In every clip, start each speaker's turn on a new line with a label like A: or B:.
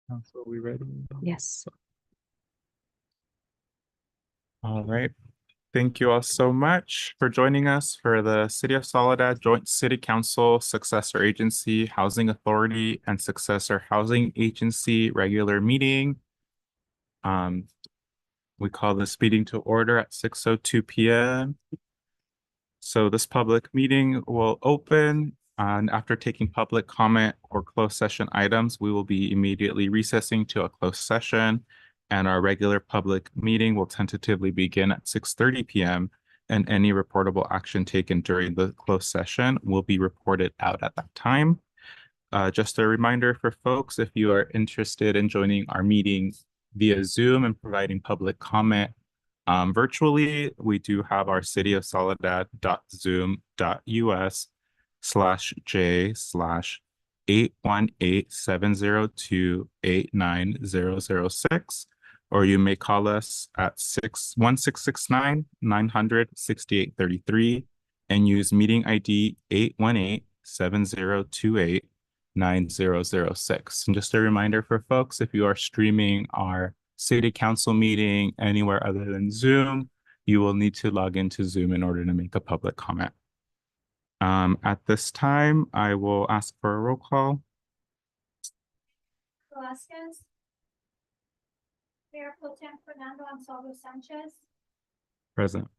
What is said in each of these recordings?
A: So we ready?
B: Yes.
A: All right. Thank you all so much for joining us for the City of Soledad Joint City Council Successor Agency Housing Authority and Successor Housing Agency regular meeting. Um, we call this meeting to order at 6:02 p.m. So this public meeting will open, and after taking public comment or closed session items, we will be immediately recessing to a closed session, and our regular public meeting will tentatively begin at 6:30 p.m. And any reportable action taken during the closed session will be reported out at that time. Just a reminder for folks, if you are interested in joining our meeting via Zoom and providing public comment virtually, we do have our City of Soledad.zoom.us/J/818-702-89006, or you may call us at 616-900-6833 and use meeting ID 818-7028-9006. And just a reminder for folks, if you are streaming our city council meeting anywhere other than Zoom, you will need to log into Zoom in order to make a public comment. At this time, I will ask for a roll call.
C: Velasquez. Mayor Pro Tem Fernando Ansaldo Sanchez.
A: Present.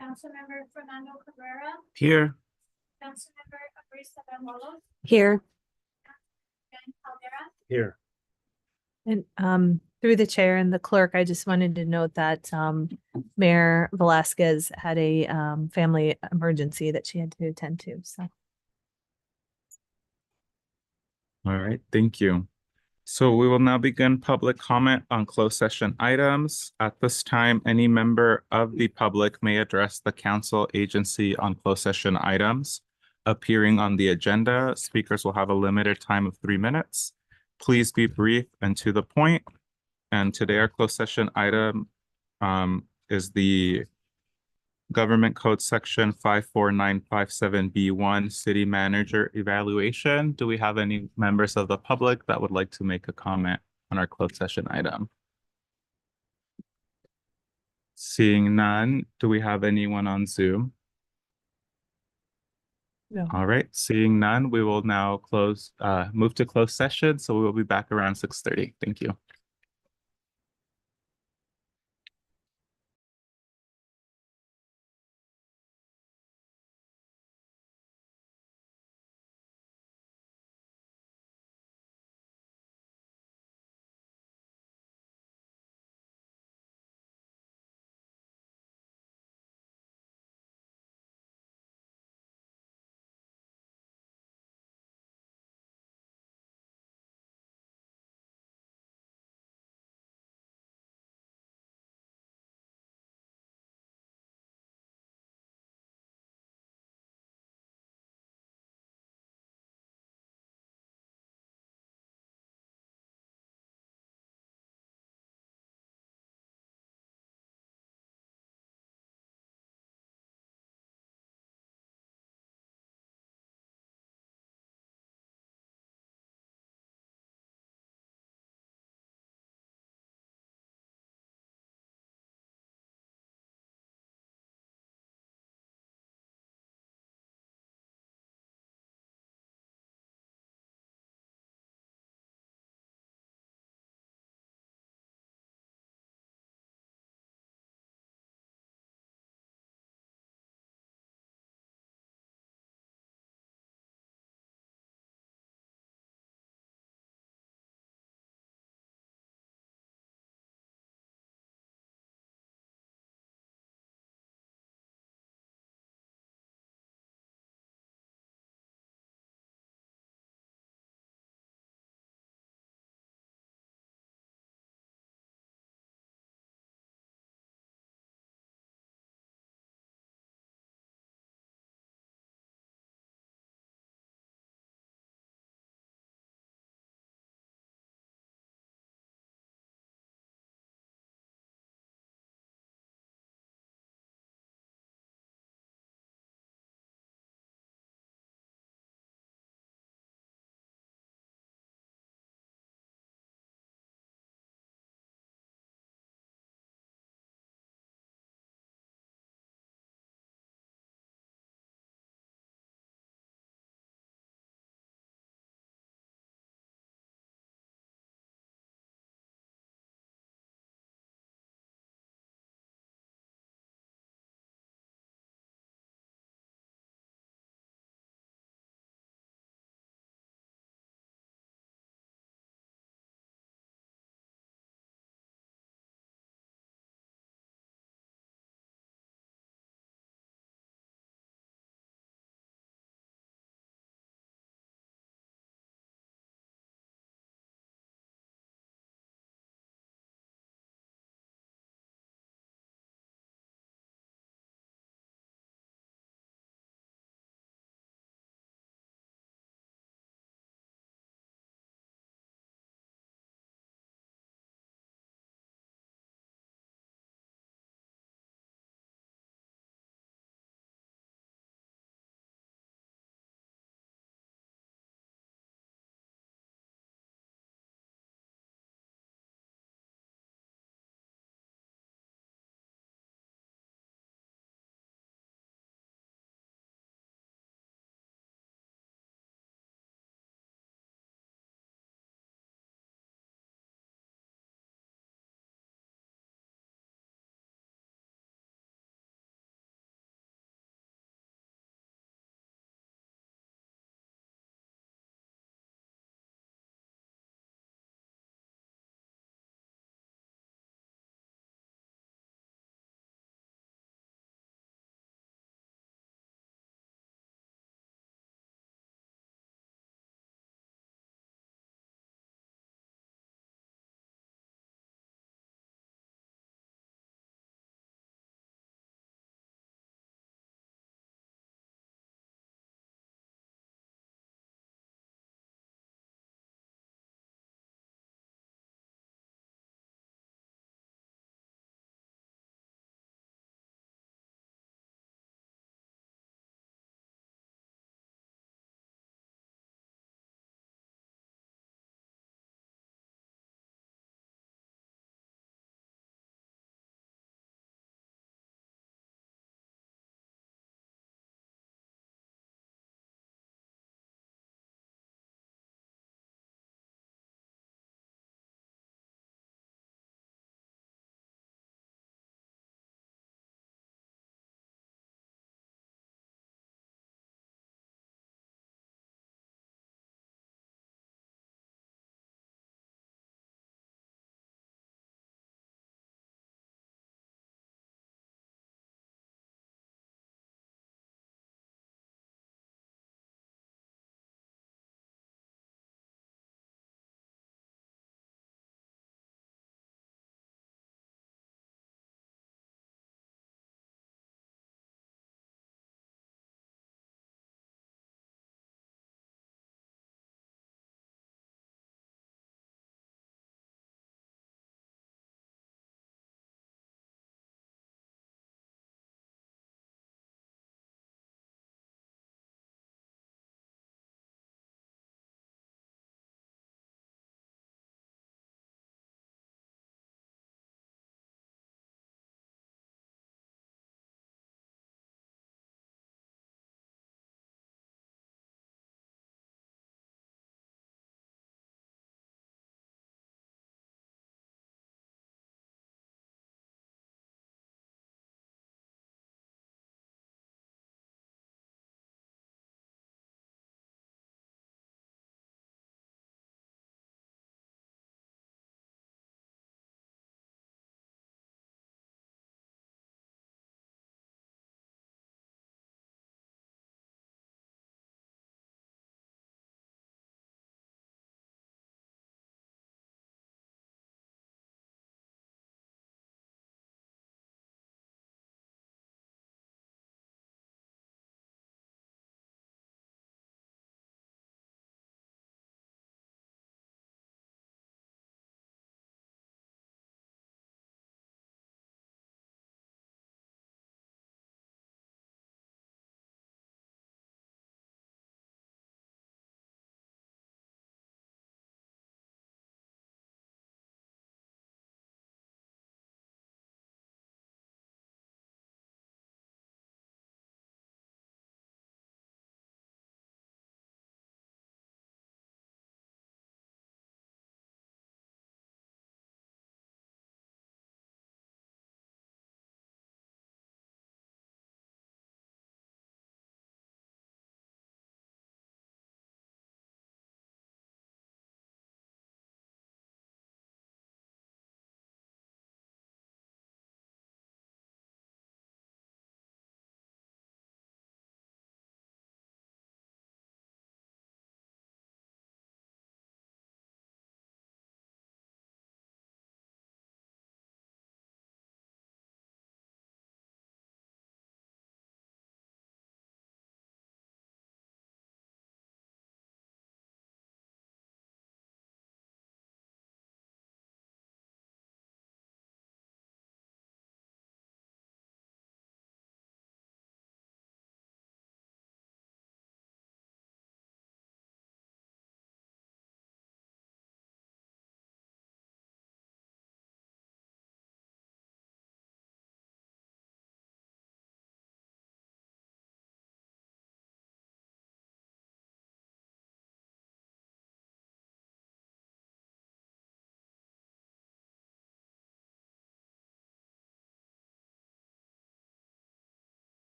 C: Councilmember Fernando Cabrera.
A: Here.
C: Councilmember Abrisa Benuelos.
B: Here.
C: And Caldera.
A: Here.
B: And through the chair and the clerk, I just wanted to note that Mayor Velasquez had a family emergency that she had to attend to. So
A: All right, thank you. So we will now begin public comment on closed session items. At this time, any member of the public may address the council agency on closed session items appearing on the agenda. Speakers will have a limited time of 3 minutes. Please be brief and to the point. And today our closed session item is the Government Code Section 54957B1 City Manager Evaluation. Do we have any members of the public that would like to make a comment on our closed session item? Seeing none, do we have anyone on Zoom?
B: no.
A: All right, seeing none, we will now move to closed session. So we will be back around 6:30. Thank you.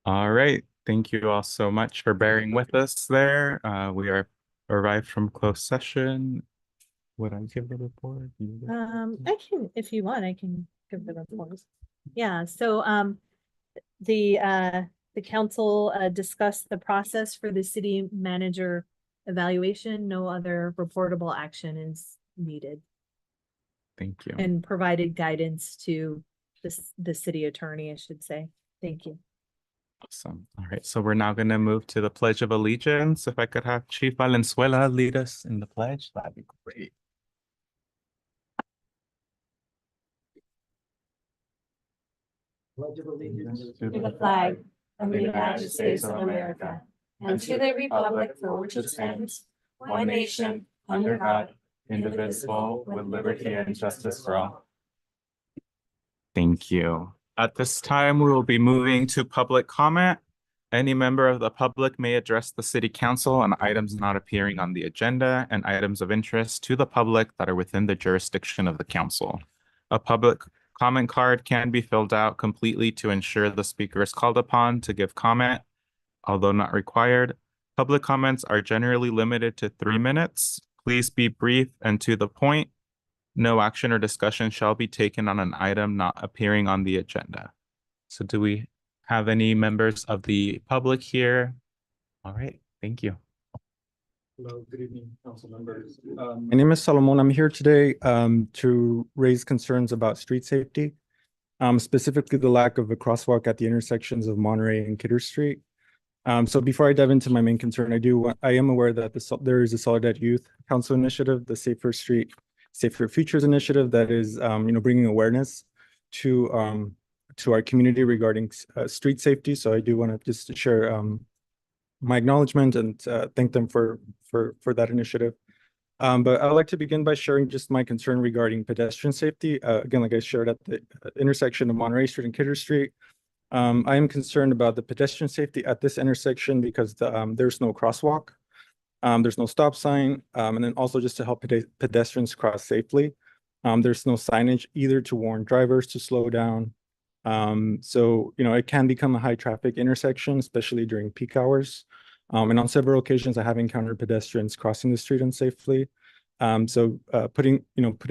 A: All right. Thank you all so much for bearing with us there. We are arrived from closed session. Would I give the report?
B: I can, if you want, I can give the reports. Yeah, so, the council, discussed the process for the city manager evaluation. No other reportable action is needed,
A: Thank you.
B: and provided guidance to the city attorney, I should say. Thank you.
A: Awesome. All right. So we're now going to move to the Pledge of Allegiance. If I could have Chief Valenzuela lead us in the pledge, that'd be great.
D: Pledge of allegiance
B: To the flag of the United States of America, and to the republic for which it stands, one nation, under God,
A: indivisible, with liberty and justice for all. Thank you. At this time, we will be moving to public comment. Any member of the public may address the city council on items not appearing on the agenda and items of interest to the public that are within the jurisdiction of the council. A public comment card can be filled out completely to ensure the speaker is called upon to give comment. Although not required, public comments are generally limited to 3 minutes. Please be brief and to the point. No action or discussion shall be taken on an item not appearing on the agenda. So do we have any members of the public here? All right, thank you.
D: Hello, good evening, council members. My name is Solomon. I'm here today to raise concerns about street safety, specifically the lack of a crosswalk at the intersections of Monterey and Kidder Street. So before I dive into my main concern, I am aware that there is a Soledad Youth Council initiative, the Safer Street, Safer Futures initiative that is, bringing awareness to our community regarding street safety. So I do want to just share my acknowledgement and thank them for that initiative. But I'd like to begin by sharing just my concern regarding pedestrian safety. Again, like I shared at the intersection of Monterey Street and Kidder Street. I am concerned about the pedestrian safety at this intersection because there's no crosswalk. There's no stop sign, and then also just to help pedestrians cross safely. There's no signage either to warn drivers to slow down. So, it can become a high traffic intersection, especially during peak hours. And on several occasions, I have encountered pedestrians crossing the street unsafely. So putting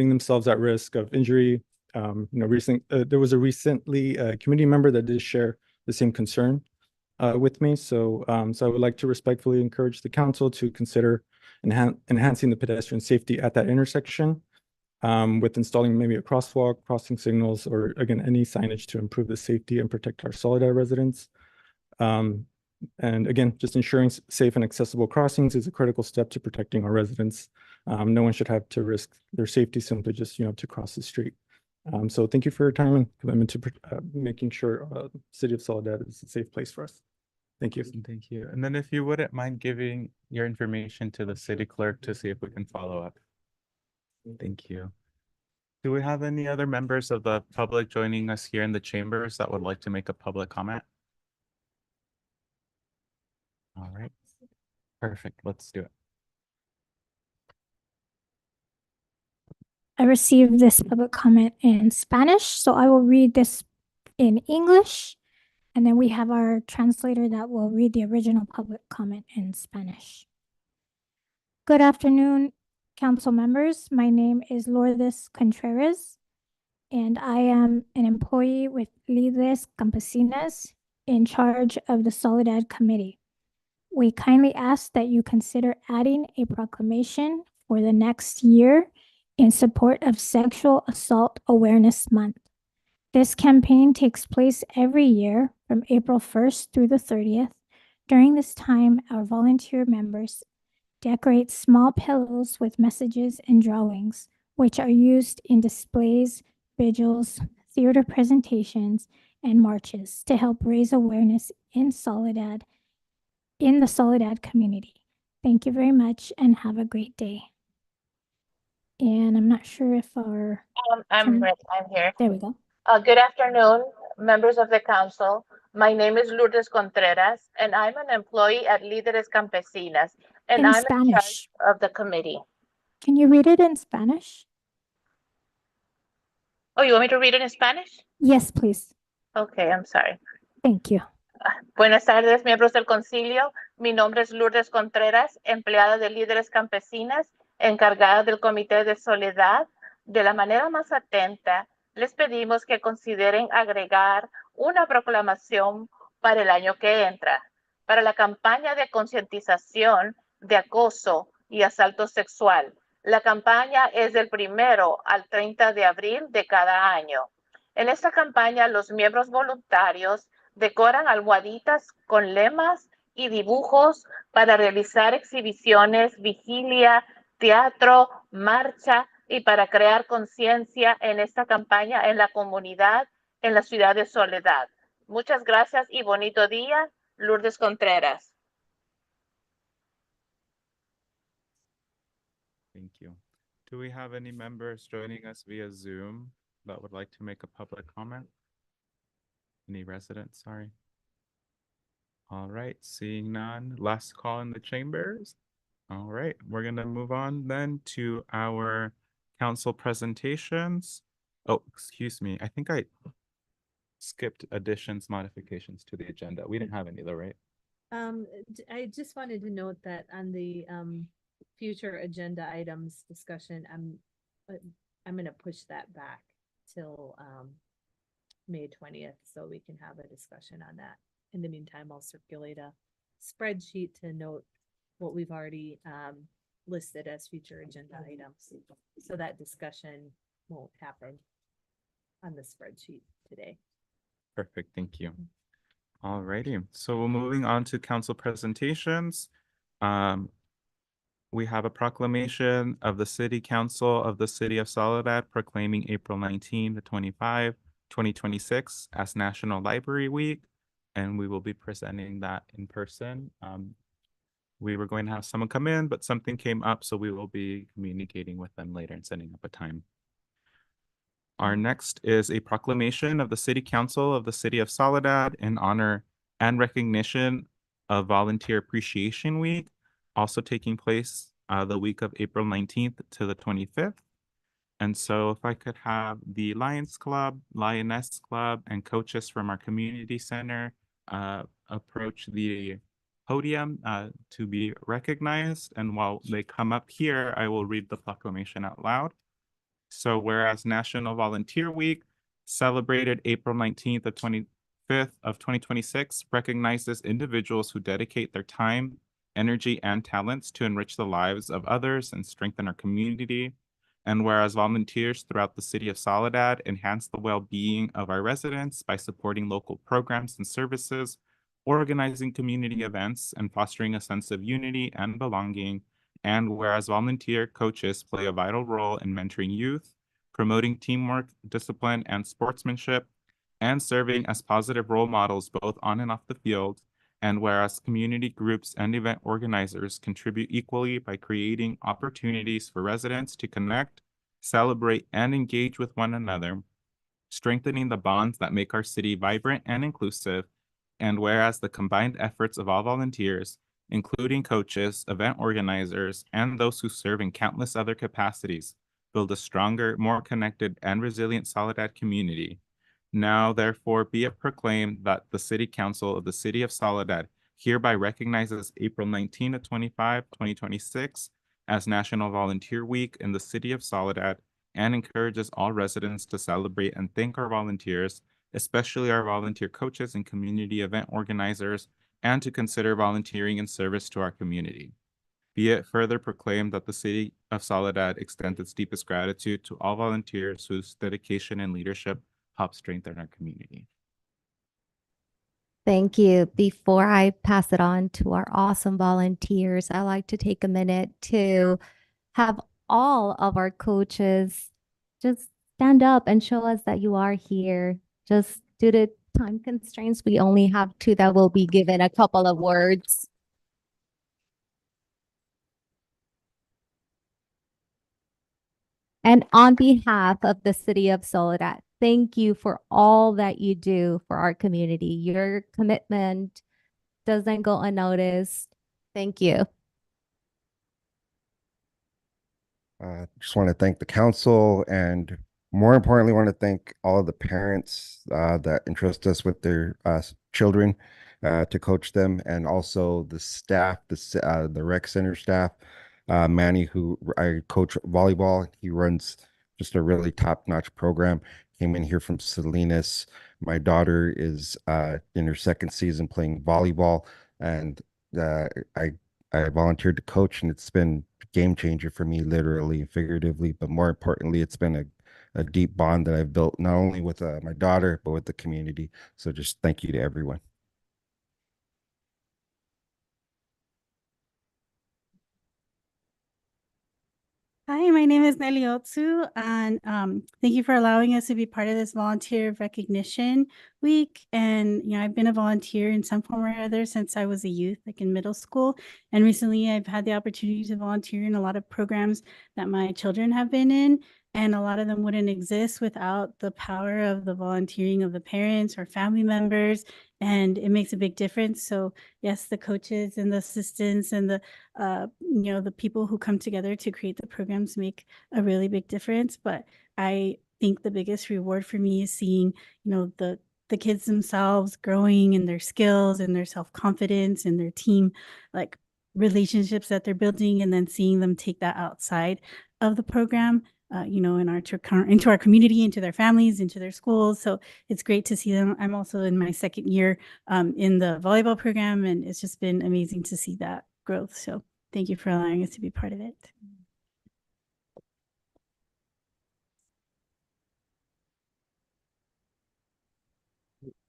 D: themselves at risk of injury. There was a recently community member that did share the same concern with me. So I would like to respectfully encourage the council to consider enhancing the pedestrian safety at that intersection with installing maybe a crosswalk, crossing signals, or again, any signage to improve the safety and protect our Soledad residents. And again, just ensuring safe and accessible crossings is a critical step to protecting our residents. No one should have to risk their safety simply just, to cross the street. So thank you for your time and commitment to making sure City of Soledad is a safe place for us. Thank you.
A: Thank you. And then if you wouldn't mind giving your information to the city clerk to see if we can follow up. Thank you. Do we have any other members of the public joining us here in the chambers that would like to make a public comment? All right. Perfect. Let's do it.
E: I received this public comment in Spanish, so I will read this in English, and then we have our translator that will read the original public comment in Spanish. Good afternoon, council members. My name is Lourdes Contreras, and I am an employee with Líderes Campesinas in charge of the Soledad Committee. We kindly ask that you consider adding a proclamation for the next year in support of Sexual Assault Awareness Month. This campaign takes place every year from April 1st through the 30th. During this time, our volunteer members decorate small pillows with messages and drawings, which are used in displays, vigils, theater presentations, and marches to help raise awareness in the Soledad community. Thank you very much and have a great day. And I'm not sure if
F: I'm here.
E: There we go.
F: Good afternoon, members of the council. My name is Lourdes Contreras, and I'm an employee at Líderes Campesinas, and I'm in charge of the committee.
E: Can you read it in Spanish?
F: Oh, you want me to read it in Spanish?
E: Yes, please.
F: Okay, I'm sorry.
E: Thank you.
F: Buenas tardes, miembros del concilio. Mi nombre es Lourdes Contreras, empleada de Líderes Campesinas, encargada del Comité de Soledad. De la manera más atenta, les pedimos que consideren agregar una proclamación para el año que entra, para la campaña de concientización de acoso y asalto sexual. La campaña es del 1 al 30 de abril de cada año. En esta campaña, los miembros voluntarios decoran almohaditas con lemas y dibujos para realizar exhibiciones, vigilia, teatro, marcha y para crear conciencia en esta campaña en la comunidad en la ciudad de Soledad. Muchas gracias y bonito día, Lourdes Contreras.
A: Thank you. Do we have any members joining us via Zoom that would like to make a public comment? Any residents, sorry. All right, seeing none, last call in the chambers. All right, we're gonna move on then to our council presentations. Oh, excuse me, I think I skipped additions, modifications to the agenda. We didn't have any though, right?
B: I just wanted to note that on the future agenda items discussion, I'm gonna push that back till May 20th, so we can have a discussion on that. In the meantime, I'll circulate a spreadsheet to note what we've already listed as future agenda items. So that discussion won't happen on the spreadsheet today.
A: Perfect, thank you. All righty, so we're moving on to council presentations. We have a proclamation of the City Council of the City of Soledad proclaiming April 19 to 25, 2026 as National Library Week, and we will be presenting that in person. We were going to have someone come in, but something came up, so we will be communicating with them later and setting up a time. Our next is a proclamation of the City Council of the City of Soledad in honor and recognition of Volunteer Appreciation Week, also taking place the week of April 19th to the 25th. And so if I could have the Lions Club, Lioness Club, and coaches from our community center approach the podium to be recognized. And while they come up here, I will read the proclamation out loud. So whereas National Volunteer Week, celebrated April 19th of 25th of 2026, recognizes individuals who dedicate their time, energy, and talents to enrich the lives of others and strengthen our community. And whereas volunteers throughout the city of Soledad enhance the well-being of our residents by supporting local programs and services, organizing community events, and fostering a sense of unity and belonging. And whereas volunteer coaches play a vital role in mentoring youth, promoting teamwork, discipline, and sportsmanship, and serving as positive role models both on and off the field. And whereas community groups and event organizers contribute equally by creating opportunities for residents to connect, celebrate, and engage with one another, strengthening the bonds that make our city vibrant and inclusive. And whereas the combined efforts of all volunteers, including coaches, event organizers, and those who serve in countless other capacities, build a stronger, more connected, and resilient Soledad community. Now, therefore, be it proclaimed that the City Council of the City of Soledad hereby recognizes April 19 to 25, 2026 as National Volunteer Week in the City of Soledad and encourages all residents to celebrate and thank our volunteers, especially our volunteer coaches and community event organizers, and to consider volunteering in service to our community. Be it further proclaimed that the City of Soledad extends its deepest gratitude to all volunteers whose dedication and leadership help strengthen our community.
G: Thank you. Before I pass it on to our awesome volunteers, I like to take a minute to have all of our coaches just stand up and show us that you are here. Just due to time constraints, we only have 2 that will be given a couple of words. And on behalf of the City of Soledad, thank you for all that you do for our community. Your commitment doesn't go unnoticed. Thank you.
H: Just want to thank the council, and more importantly, want to thank all of the parents that entrust us with their children. to coach them, and also the staff, the rec center staff. Manny, who I coach volleyball, he runs just a really top-notch program. Came in here from Salinas. My daughter is in her second season playing volleyball, and I volunteered to coach, and it's been a game changer for me, literally and figuratively. But more importantly, it's been a deep bond that I've built not only with my daughter but with the community. So just thank you to everyone.
I: Hi, my name is Nelly Otsu, and thank you for allowing us to be part of this volunteer recognition week. And I've been a volunteer in some form or other since I was a youth, like in middle school. And recently, I've had the opportunity to volunteer in a lot of programs that my children have been in. And a lot of them wouldn't exist without the power of the volunteering of the parents or family members. And it makes a big difference. So yes, the coaches and the assistants and the the people who come together to create the programs make a really big difference. But I think the biggest reward for me is seeing, the kids themselves growing in their skills and their self-confidence and their team, like relationships that they're building, and then seeing them take that outside of the program, into our community, into their families, into their schools. So it's great to see them. I'm also in my second year in the volleyball program, and it's just been amazing to see that growth. So thank you for allowing us to be part of it.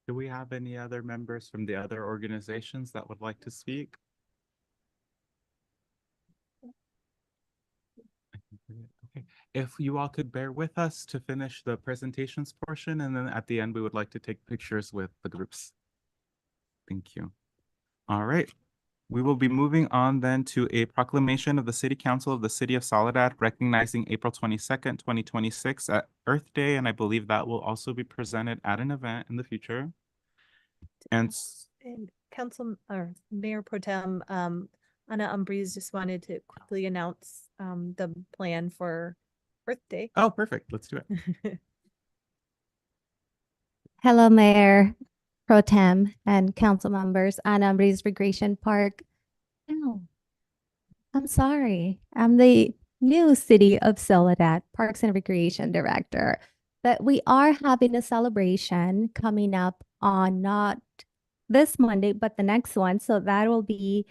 A: Do we have any other members from the other organizations that would like to speak? Okay, if you all could bear with us to finish the presentations portion, and then at the end, we would like to take pictures with the groups. Thank you. All right. We will be moving on then to a proclamation of the City Council of the City of Soledad recognizing April 22nd, 2026 at Earth Day, and I believe that will also be presented at an event in the future. And
B: Council or Mayor Pro Tem Ana Ambriz just wanted to quickly announce the plan for Earth Day.
A: oh, perfect. Let's do it.
G: Hello, Mayor Pro Tem and council members. Ana Ambriz, Recreation Park. No, I'm sorry. I'm the new City of Soledad Parks and Recreation Director. But we are having a celebration coming up on not this Monday, but the next one. So that will be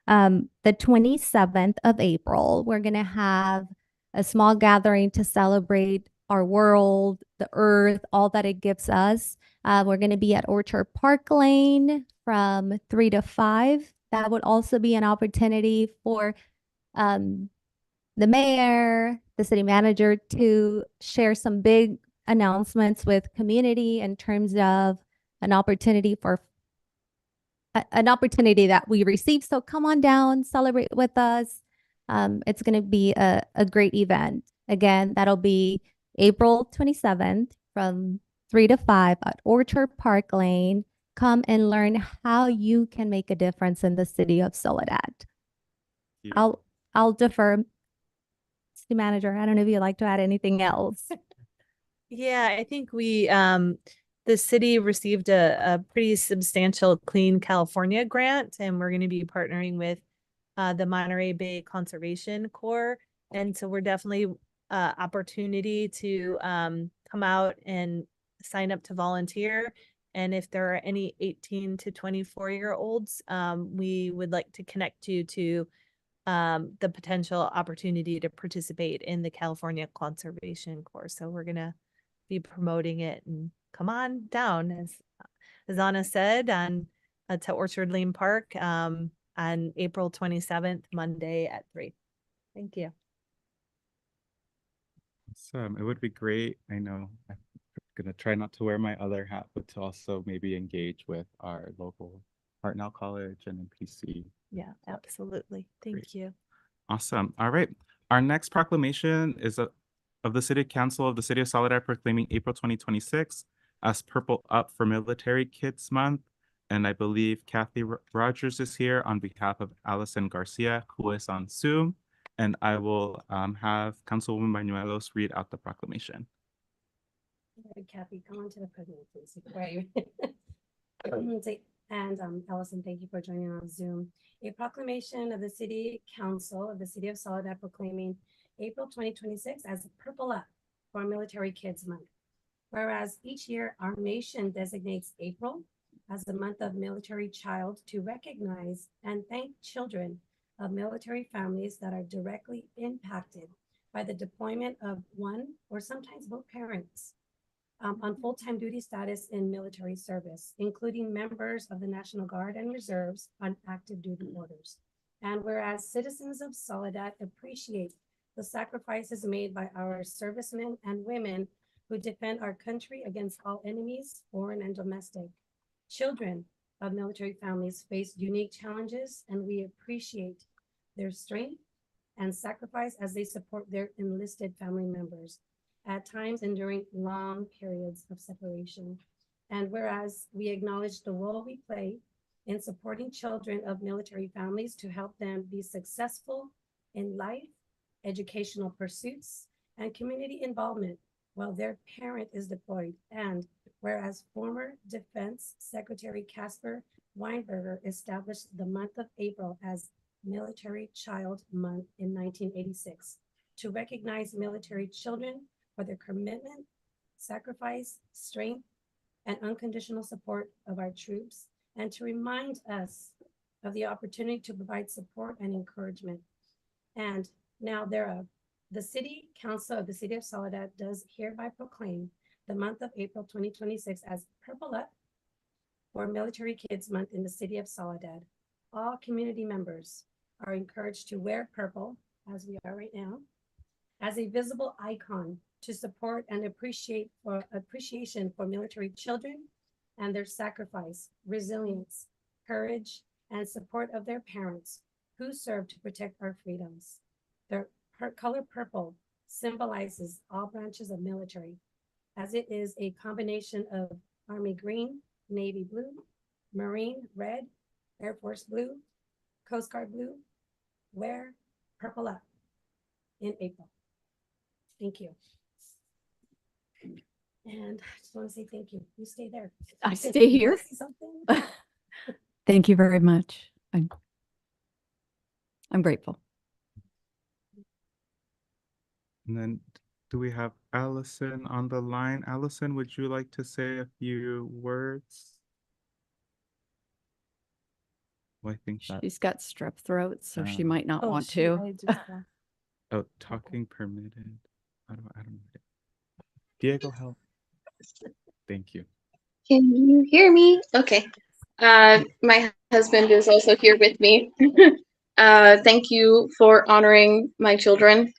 G: the 27th of April. We're going to have a small gathering to celebrate our world, the earth, all that it gives us. We're going to be at Orchard Park Lane from 3 to 5. That would also be an opportunity for the mayor, the city manager to share some big announcements with community in terms of an opportunity that we received. So come on down, celebrate with us. It's going to be a great event. Again, that'll be April 27th from 3 to 5 at Orchard Park Lane. Come and learn how you can make a difference in the city of Soledad. I'll defer. City manager, I don't know if you'd like to add anything else.
B: Yeah, I think we the city received a pretty substantial Clean California grant, and we're going to be partnering with the Monterey Bay Conservation Corps. And so we're definitely opportunity to come out and sign up to volunteer. And if there are any 18 to 24-year-olds, we would like to connect you to the potential opportunity to participate in the California Conservation Corps. So we're going to be promoting it, and come on down, as Ana said, to Orchard Lane Park on April 27th, Monday at 3. Thank you.
A: Awesome. It would be great. I know I'm gonna try not to wear my other hat, but to also maybe engage with our local Hartnell College and NPC.
B: Yeah, absolutely. Thank you.
A: Awesome. All right. Our next proclamation is of the City Council of the City of Soledad proclaiming April 2026 as Purple Up for Military Kids Month. And I believe Kathy Rogers is here on behalf of Allison Garcia, who is on Zoom. And I will have Councilwoman Bañuelos read out the proclamation.
J: Kathy, come on to the podium, please. Right. And Allison, thank you for joining on Zoom. A proclamation of the City Council of the City of Soledad proclaiming April 2026 as Purple Up for Military Kids Month. Whereas each year our nation designates April as the month of military child to recognize and thank children of military families that are directly impacted by the deployment of one or sometimes both parents on full-time duty status in military service, including members of the National Guard and Reserves on active duty orders. And whereas citizens of Soledad appreciate the sacrifices made by our servicemen and women who defend our country against all enemies, foreign and domestic. Children of military families face unique challenges, and we appreciate their strength and sacrifice as they support their enlisted family members, at times enduring long periods of separation. And whereas we acknowledge the role we play in supporting children of military families to help them be successful in life, educational pursuits, and community involvement while their parent is deployed. And whereas former Defense Secretary Casper Weinberger established the month of April as Military Child Month in 1986 to recognize military children for their commitment, sacrifice, strength, and unconditional support of our troops, and to remind us of the opportunity to provide support and encouragement. And now thereof, the City Council of the City of Soledad does hereby proclaim the month of April 2026 as Purple Up for Military Kids Month in the City of Soledad. All community members are encouraged to wear purple, as we are right now, as a visible icon to support and appreciation for military children and their sacrifice, resilience, courage, and support of their parents who serve to protect our freedoms. Their color purple symbolizes all branches of military, as it is a combination of Army green, Navy blue, Marine red, Air Force blue, Coast Guard blue. Wear Purple Up in April. Thank you. And I just want to say thank you. You stay there.
K: I stay
J: You
K: here.
J: wanna say something?
K: Thank you very much. I'm grateful.
A: And then do we have Allison on the line? Allison, would you like to say a few words? Well, I think that,
K: She's got strep throat, so she
A: Oh.
K: might not want
B: she-
K: to.
B: I just,
A: oh, talking permitted. I don't know. Diego, help. Thank you.
L: Can you hear me? Okay. My husband is also here with me. Thank you for honoring my children.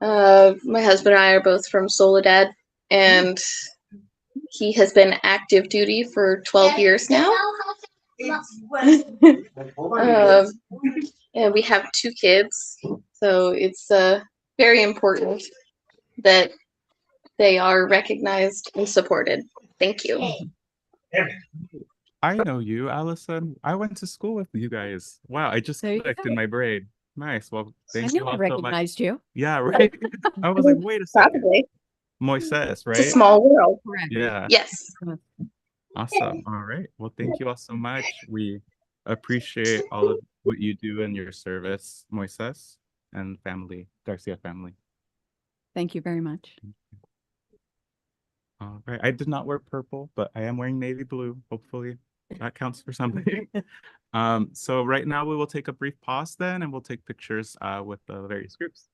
L: My husband and I are both from Soledad, and he has been active duty for 12 years now. And we have 2 kids, so it's very important that they are recognized and supported. Thank you.
A: I know you, Allison. I went to school with you guys. Wow, I just
K: There you
A: clicked
K: go.
A: in my brain. Nice. Well,
K: I
A: thank
K: knew
A: you
K: I
A: all so much.
K: recognized you.
A: Yeah, right. I was like, wait a second.
L: Probably.
A: Moises,
L: It's a
A: right?
L: small world.
K: Correct.
A: Yeah.
L: Yes.
A: Awesome. All right. Well, thank you all so much. We appreciate all of what you do in your service, Moises and family, Garcia family.
K: Thank you very much.
A: All right. I did not wear purple, but I am wearing navy blue. Hopefully that counts for something. So right now we will take a brief pause then, and we'll take pictures with the various groups.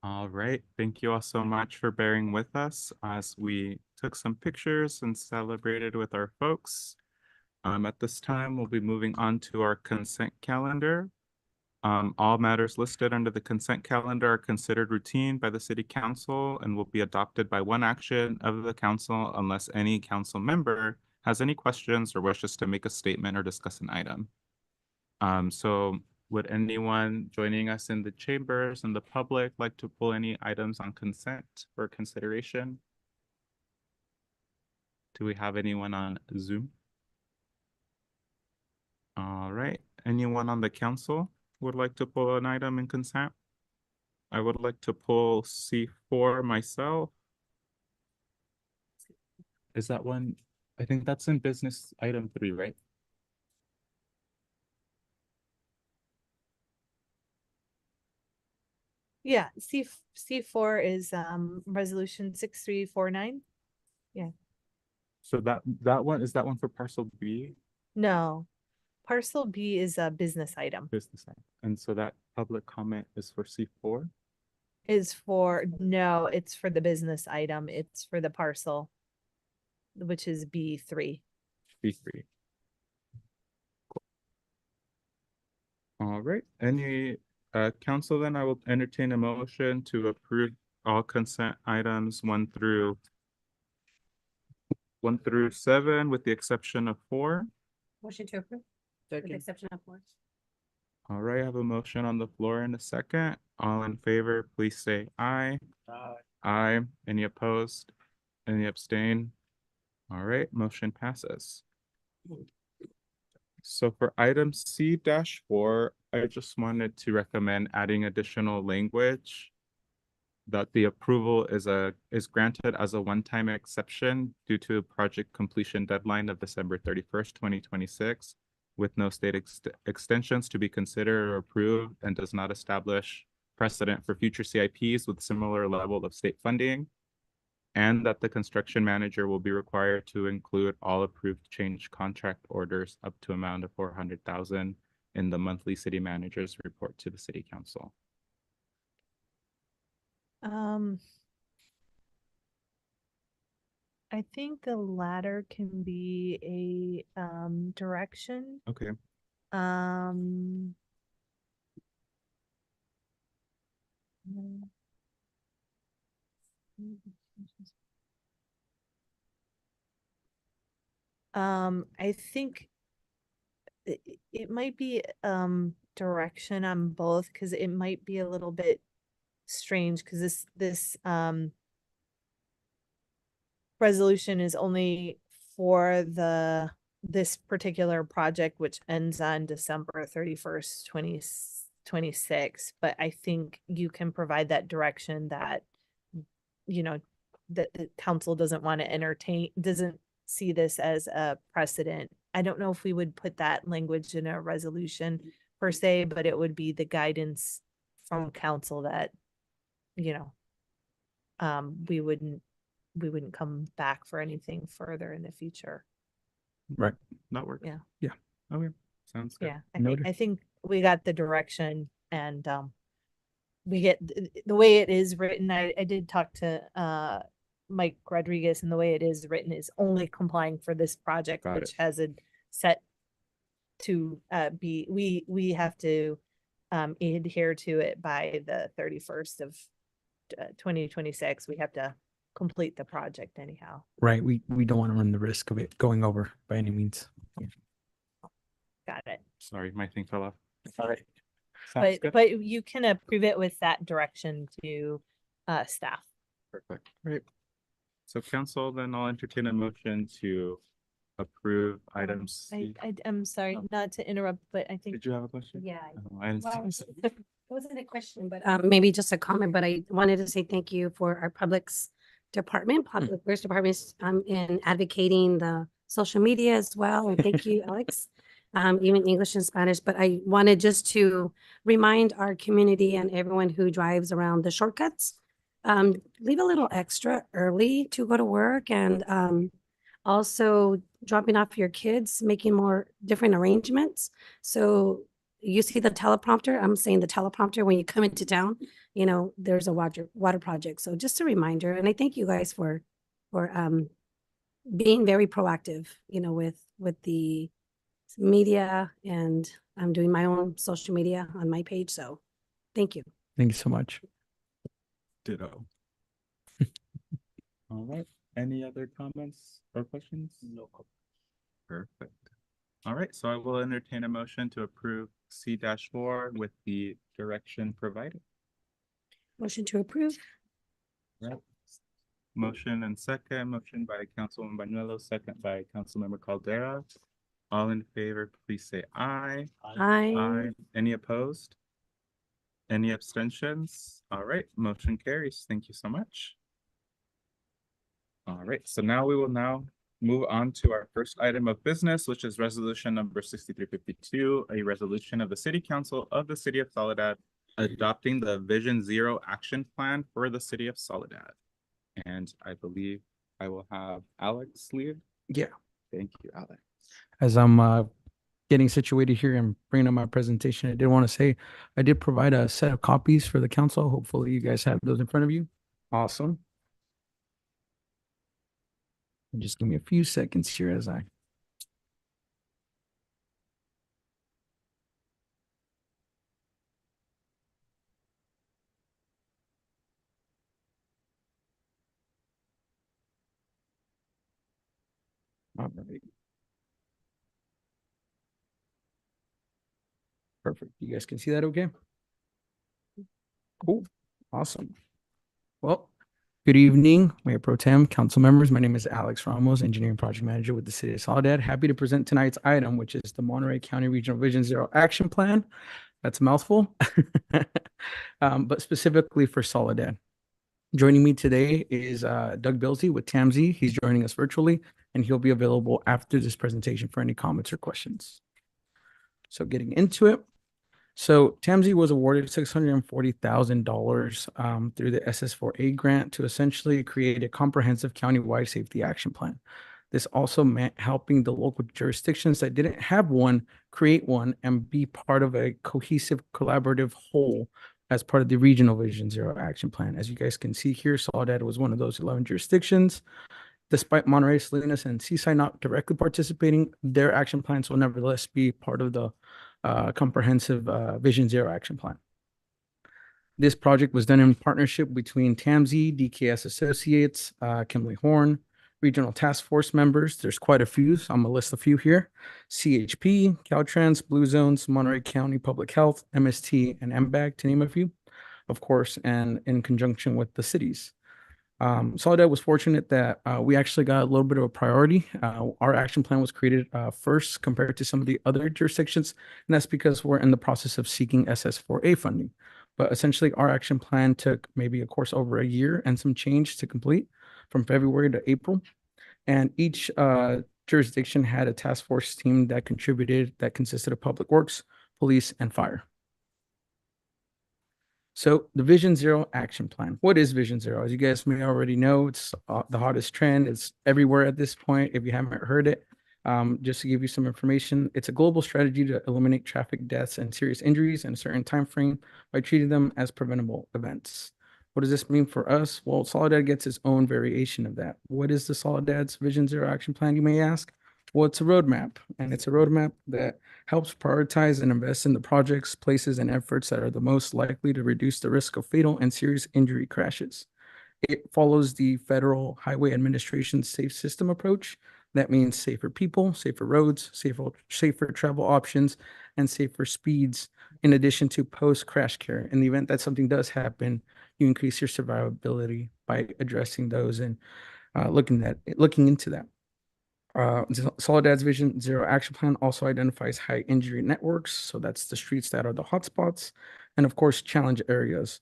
A: All right, thank you all so much for bearing with us as we took some pictures and celebrated with our folks. At this time, we'll be moving on to our consent calendar. All matters listed under the consent calendar are considered routine by the city council and will be adopted by one action of the council unless any council member has any questions or wishes to make a statement or discuss an item. So would anyone joining us in the chambers and the public like to pull any items on consent for consideration? Do we have anyone on Zoom? All right, anyone on the council would like to pull an item in consent? I would like to pull C4 myself. Is that one? I think that's in business item 3, right?
B: Yeah, C4 is resolution 6349.
A: So that one, is that one for parcel B?
B: No, parcel B is a business item.
A: Business item. And so that public comment is for C4?
B: Is for, no, it's for the business item. It's for the parcel, which is B3.
A: B3. All right, any council, then I will entertain a motion to approve all consent items 1 through 7 with the exception of 4.
J: Motion to approve. With the exception of 4.
A: All right, I have a motion on the floor in a second. All in favor, please say aye.
D: Aye.
A: Aye. Any opposed? Any abstain? All right, motion passes. So for item C-4, I just wanted to recommend adding additional language that the approval is granted as a one-time exception due to project completion deadline of December 31st, 2026, with no state extensions to be considered or approved, and does not establish precedent for future CIPs with similar level of state funding, and that the construction manager will be required to include all approved change contract orders up to amount of 400,000 in the monthly city manager's report to the city council.
B: I think the latter can be a direction.
A: Okay.
B: I think it might be direction on both, because it might be a little bit strange, because this resolution is only for this particular project, which ends on December 31st, 2026. But I think you can provide that direction that, you know, that the council doesn't want to doesn't see this as a precedent. I don't know if we would put that language in a resolution per se, but it would be the guidance from council that, you know, we wouldn't come back for anything further in the future.
D: Right.
A: That works.
B: Yeah.
D: Yeah.
A: Okay, sounds good.
B: Yeah,
D: Noted.
B: I think we got the direction, and we get the way it is written. I did talk to Mike Rodriguez, and the way it is written is only complying for this project,
A: Got
B: which has a set to be, we have to adhere to it by the 31st of 2026. We have to complete the project anyhow.
D: Right. We don't want to run the risk of it going over by any means.
B: Got it.
A: Sorry, my thing fell off. All right. Sounds
B: But
A: good.
B: but you can approve it with that direction to staff.
A: Perfect. Great. So council, then I'll entertain a motion to approve items.
B: I'm sorry, not to interrupt, but I think.
A: Did you have a question?
J: Yeah.
A: Oh, I didn't
J: Well,
A: see-
J: it wasn't a question, but maybe just a comment, but I wanted to say thank you for our public works departments in advocating the social media as well. And thank you, Alex, even English and Spanish. But I wanted just to remind our community and everyone who drives around the shortcuts, leave a little extra early to go to work, and also dropping off your kids, making more different arrangements. So you see the teleprompter, I'm saying the teleprompter, when you come into town, you know, there's a water project. So just a reminder, and I thank you guys for being very proactive, you know, with the media, and I'm doing my own social media on my page. So thank you.
D: Thank you so much.
A: Ditto. All right. Any other comments or questions? No. Perfect. All right. So I will entertain a motion to approve C-4 with the direction provided.
J: Motion to approve.
A: Right. Motion and second. Motion by Councilwoman Bañuelos, second by Councilmember Caldera. All in favor, please say aye.
J: Aye.
A: Any opposed? Any abstentions? All right, motion carries. Thank you so much. All right, so now we will move on to our first item of business, which is resolution number 6352, a resolution of the City Council of the City of Soledad adopting the Vision Zero action plan for the City of Soledad. And I believe I will have Alex lead.
D: Yeah.
A: Thank you, Alex.
D: As I'm getting situated here and bringing up my presentation, I did want to say I did provide a set of copies for the council. Hopefully you guys have those in front of you. Awesome. And just give me a few seconds here as I all right. Perfect. You guys can see that okay? Cool. Awesome. Well, good evening, Mayor Pro Tem, council members. My name is Alex Ramos, Engineering Project Manager with the City of Soledad. Happy to present tonight's item, which is the Monterey County Regional Vision Zero Action Plan. That's a mouthful, but specifically for Soledad. Joining me today is Doug Bilsey with TAMZ. He's joining us virtually, and he'll be available after this presentation for any comments or questions. So getting into it. So TAMZ was awarded $640,000 through the SS4A grant to essentially create a comprehensive countywide safety action plan. This also meant helping the local jurisdictions that didn't have one create one and be part of a cohesive, collaborative whole as part of the Regional Vision Zero action plan. As you guys can see here, Soledad was one of those 11 jurisdictions. Despite Monterey, Salinas, and Seaside not directly participating, their action plans will nevertheless be part of the comprehensive Vision Zero action plan. This project was done in partnership between TAMZ, DKS Associates, Kimberly Horn, regional task force members. There's quite a few, so I'm gonna list a few here. CHP, Caltrans, Blue Zones, Monterey County Public Health, MST, and MBAG, to name a few, of course, and in conjunction with the cities. Soledad was fortunate that we actually got a little bit of a priority. Our action plan was created first compared to some of the other jurisdictions, and that's because we're in the process of seeking SS4A funding. But essentially, our action plan took maybe a course over a year and some change to complete from February to April. And each jurisdiction had a task force team that contributed that consisted of public works, police, and fire. So the Vision Zero action plan. What is Vision Zero? As you guys may already know, it's the hottest trend. It's everywhere at this point. If you haven't heard it, just to give you some information, it's a global strategy to eliminate traffic deaths and serious injuries in a certain time frame by treating them as preventable events. What does this mean for us? Well, Soledad gets its own variation of that. What is the Soledad's Vision Zero action plan, you may ask? Well, it's a roadmap, and it's a roadmap that helps prioritize and invest in the projects, places, and efforts that are the most likely to reduce the risk of fatal and serious injury crashes. It follows the Federal Highway Administration Safe System approach. That means safer people, safer roads, safer travel options, and safer speeds, in addition to post-crash care. In the event that something does happen, you increase your survivability by addressing those and looking into that. Soledad's Vision Zero action plan also identifies high injury networks. So that's the streets that are the hotspots, and of course, challenge areas.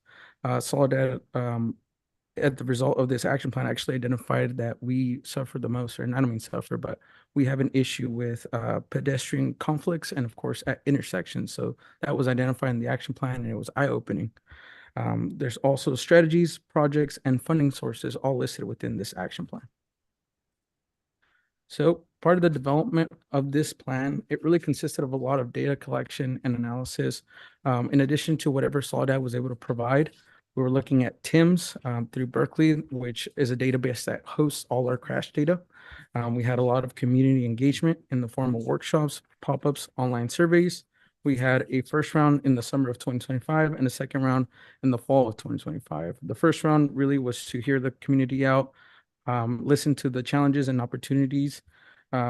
D: Soledad, at the result of this action plan, actually identified that we suffer the most, or I don't mean suffer, but we have an issue with pedestrian conflicts and of course at intersections. So that was identified in the action plan, and it was eye-opening. There's also strategies, projects, and funding sources all listed within this action plan. So part of the development of this plan, it really consisted of a lot of data collection and analysis. In addition to whatever Soledad was able to provide, we were looking at TIMS through Berkeley, which is a database that hosts all our crash data. We had a lot of community engagement in the form of workshops, pop-ups, online surveys. We had a first round in the summer of 2025 and a second round in the fall of 2025. The first round really was to hear the community out, listen to the challenges and opportunities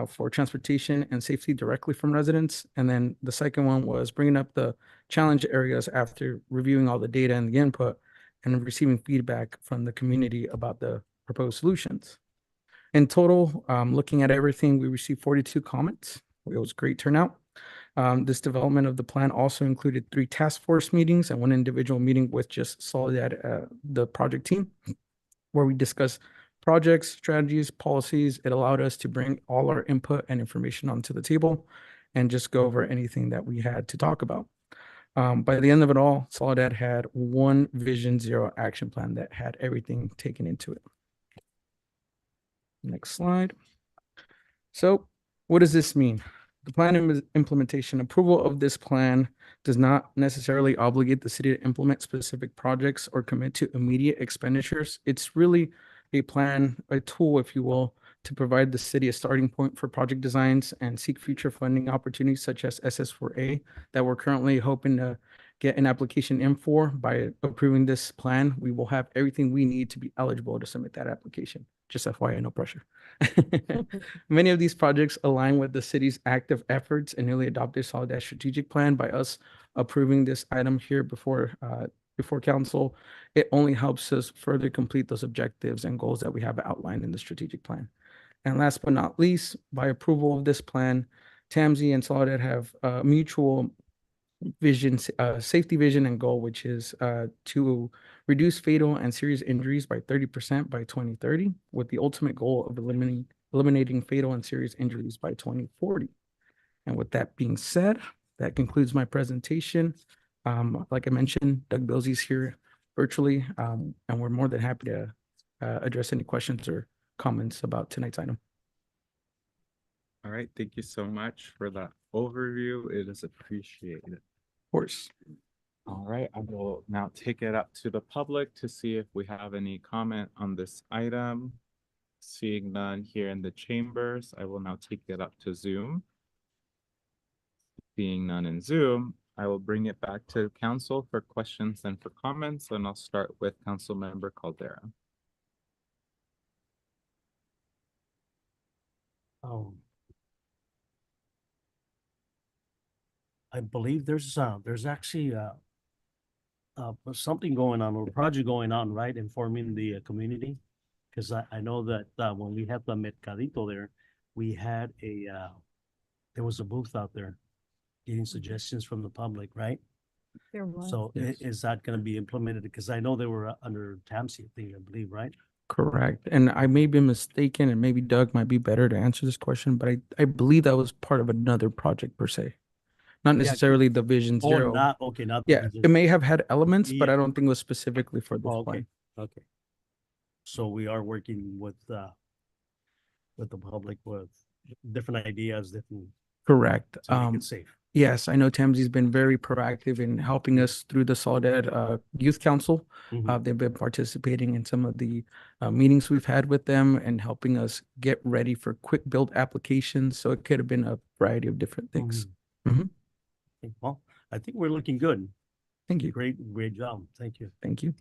D: for transportation and safety directly from residents. And then the second one was bringing up the challenge areas after reviewing all the data and the input and receiving feedback from the community about the proposed solutions. In total, looking at everything, we received 42 comments. It was a great turnout. This development of the plan also included 3 task force meetings and 1 individual meeting with just Soledad, the project team, where we discussed projects, strategies, policies. It allowed us to bring all our input and information onto the table and just go over anything that we had to talk about. By the end of it all, Soledad had 1 vision, 0 action plan that had everything taken into it. Next slide. So what does this mean? The plan implementation approval of this plan does not necessarily obligate the city to implement specific projects or commit to immediate expenditures. It's really a plan, a tool, if you will, to provide the city a starting point for project designs and seek future funding opportunities such as SS4A that we're currently hoping to get an application in for. By approving this plan, we will have everything we need to be eligible to submit that application. Just FYI, no pressure. Many of these projects align with the city's active efforts and newly adopted Soledad strategic plan. By us approving this item here before council, it only helps us further complete those objectives and goals that we have outlined in the strategic plan. And last but not least, by approval of this plan, TAMSI and Soledad have a mutual vision, safety vision and goal, which is to reduce fatal and serious injuries by 30% by 2030, with the ultimate goal of eliminating fatal and serious injuries by 2040. And with that being said, that concludes my presentation. Like I mentioned, Doug Billsey's here virtually, and we're more than happy to address any questions or comments about tonight's item.
A: All right, thank you so much for that overview. It is appreciated.
D: Of course.
A: All right, I will now take it up to the public to see if we have any comment on this item. Seeing none here in the chambers, I will now take it up to Zoom. Seeing none in Zoom, I will bring it back to council for questions and for comments, and I'll start with Councilmember Caldera.
M: I believe there's actually something going on, or a project going on, right, informing the community. Because I know that when we had the Mercadito there, we had there was a booth out there getting suggestions from the public, right?
B: There was.
M: So
A: Yes.
M: is that going to be implemented? Because I know they were under TAMSI thing, I believe, right?
D: Correct. And I may be mistaken, and maybe Doug might be better to answer this question, but I believe that was part of another project per se. Not
M: Yeah.
D: necessarily the Vision
M: Oh,
D: Zero.
M: not, okay, not. the
D: Yeah,
M: Vision.
D: it may have had elements, but I
M: Yeah.
D: don't think it was specifically for this
M: Oh, okay,
D: plan.
M: okay. So we are working with the public with different ideas, different,
D: Correct.
M: to make it safe.
D: Yes, I know Tamsi's been very proactive in helping us through the Soledad Youth Council.
M: Mhm.
D: They've been participating in some of the meetings we've had with them and helping us get ready for quick build applications. So it could have been a variety of different things. Mhm.
M: Okay, well, I think we're looking good.
D: Thank you.
M: Great job. Thank you.
D: Thank you.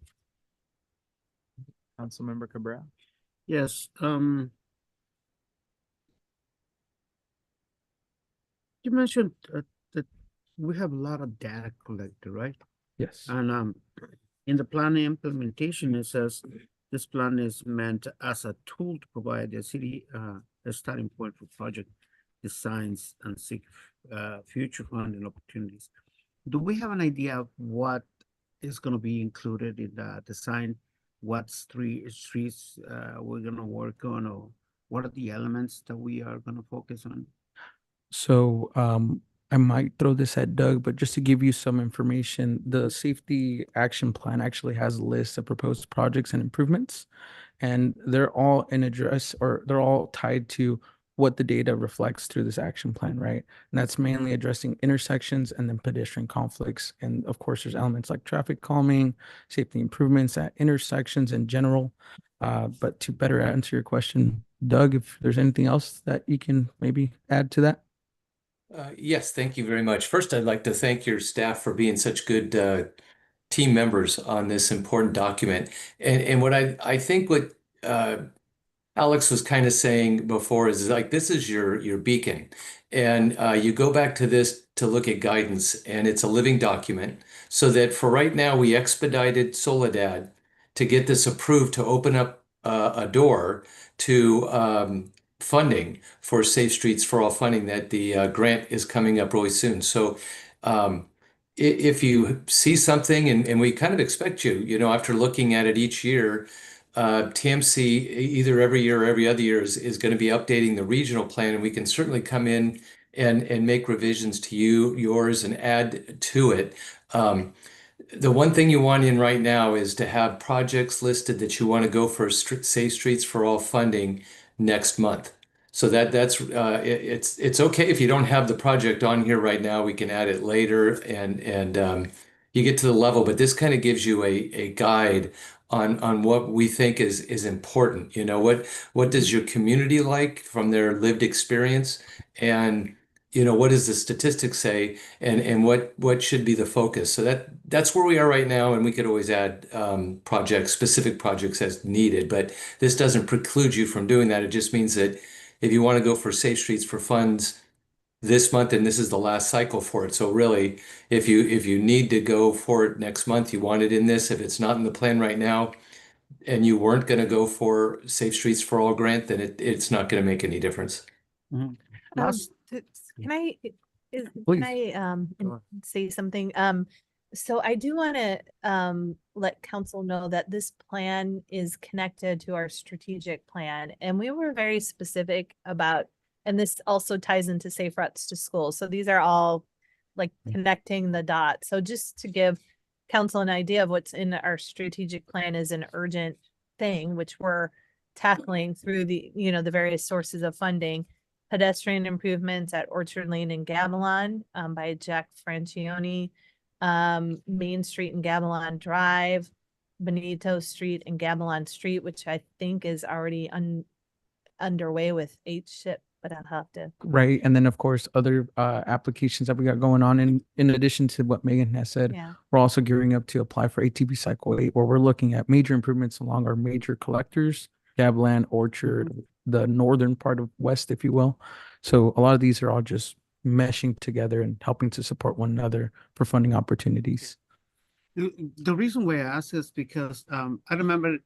A: Councilmember Cabrera.
N: Yes, you mentioned that we have a lot of data collected, right?
D: Yes.
N: And in the plan implementation, it says this plan is meant as a tool to provide the city a starting point for project designs and seek future funding opportunities. Do we have an idea of what is going to be included in the design? What streets we're going to work on, or what are the elements that we are going to focus on?
D: So I might throw this at Doug, but just to give you some information, the safety action plan actually has a list of proposed projects and improvements, and they're all in address, or they're all tied to
O: what the data reflects through this action plan, right? And that's mainly addressing intersections and then pedestrian conflicts. And of course, there's elements like traffic calming, safety improvements at intersections in general. But to better answer your question, Doug, if there's anything else that you can maybe add to that?
P: Yes, thank you very much. First, I'd like to thank your staff for being such good team members on this important document. And what I think what Alex was kind of saying before is like this is your beacon, and you go back to this to look at guidance, and it's a living document. So that for right now, we expedited Soledad to get this approved to open up a door to funding for Safe Streets for All funding that the grant is coming up really soon. So if you see something, and we kind of expect you know, after looking at it each year, TMC either every year or every other year is going to be updating the regional plan, and we can certainly come in and make revisions to yours and add to it. The one thing you want in right now is to have projects listed that you want to go for Safe Streets for All funding next month. So that's it's okay if you don't have the project on here right now. We can add it later, and you get to the level. But this kind of gives you a guide on what we think is important. You know, what does your community like from their lived experience, and you know, what does the statistics say, and what should be the focus? So that's where we are right now, and we could always add specific projects as needed. But this doesn't preclude you from doing that. It just means that if you want to go for Safe Streets for funds this month, and this is the last cycle for it. So really, if you need to go for it next month, you want it in this. If it's not in the plan right now, and you weren't going to go for Safe Streets for All grant, then it's not going to make any difference.
B: Can I
O: Please.
B: say something? So I do want to let council know that this plan is connected to our strategic plan, and we were very specific about, and this also ties into Safe Routes to School. So these are all like connecting the dots. So just to give council an idea of what's in our strategic plan is an urgent thing, which we're tackling through the, you know, the various sources of funding. Pedestrian improvements at Orchard Lane and Gavilan by Jack Francione, Main Street and Gavilan Drive, Benito Street and Gavilan Street, which I think is already underway with H-SHIP, but I'll have to.
O: Right. And then, of course, other applications that we got going on. In addition to what Megan has said,
B: Yeah.
O: we're also gearing up to apply for ATP Cycle 8, where we're looking at major improvements along our major collectors, Gavilan, Orchard, the northern part of West, if you will. So a lot of these are all just meshing together and helping to support one another for funding opportunities.
N: The reason why I ask is because I remember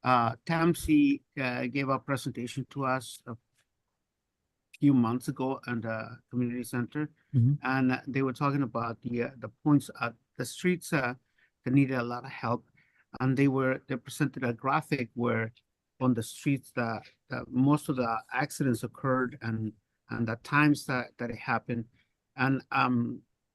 N: TAMC gave a presentation to us a few months ago at the community center, and they were talking about the points at the streets that needed a lot of help, and they presented a graphic where on the streets that most of the accidents occurred and the times that it happened. And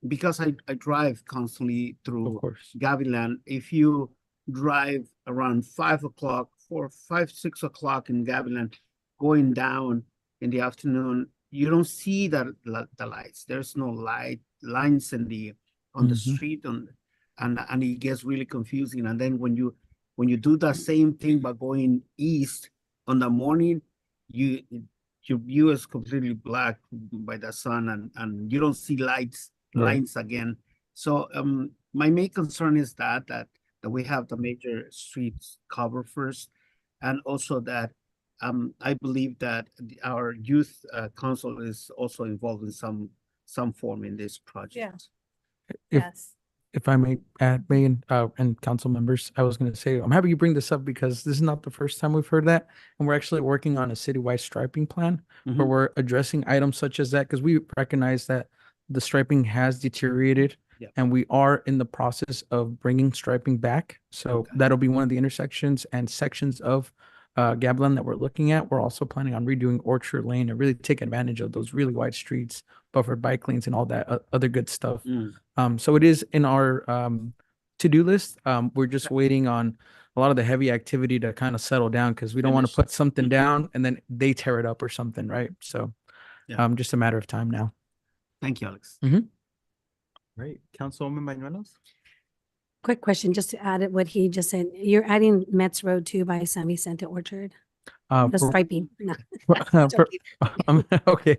N: because I drive constantly through Gavilan, if you drive around 5 o'clock, 6 o'clock in Gavilan, going down in the afternoon, you don't see the lights. There's no lines on the street, and it gets really confusing. And then when you do the same thing by going east on the morning, your view is completely black by the sun, and you don't see lines again. So my main concern is that we have the major streets covered first, and also that I believe that our youth council is also involved in some form in this project.
B: Yeah.
O: If I may add, Megan, and council members, I was going to say, I'm happy you bring this up because this is not the first time we've heard that. And we're actually working on a citywide striping plan where we're addressing items such as that, because we recognize that the striping has deteriorated and we are in the process of bringing striping back. So that'll be one of the intersections and sections of Gavilan that we're looking at. We're also planning on redoing Orchard Lane and really take advantage of those really wide streets, buffered bike lanes, and all that other good stuff. So it is in our to-do list. We're just waiting on a lot of the heavy activity to kind of settle down because we don't want to put something down and then they tear it up or something, right? So just a matter of time now.
M: Thank you, Alex.
A: Right, Councilwoman Bañuelos?
J: Quick question, just to add it what he just said. You're adding Metz Road too by San Vicente Orchard? The striping. No.
O: Okay.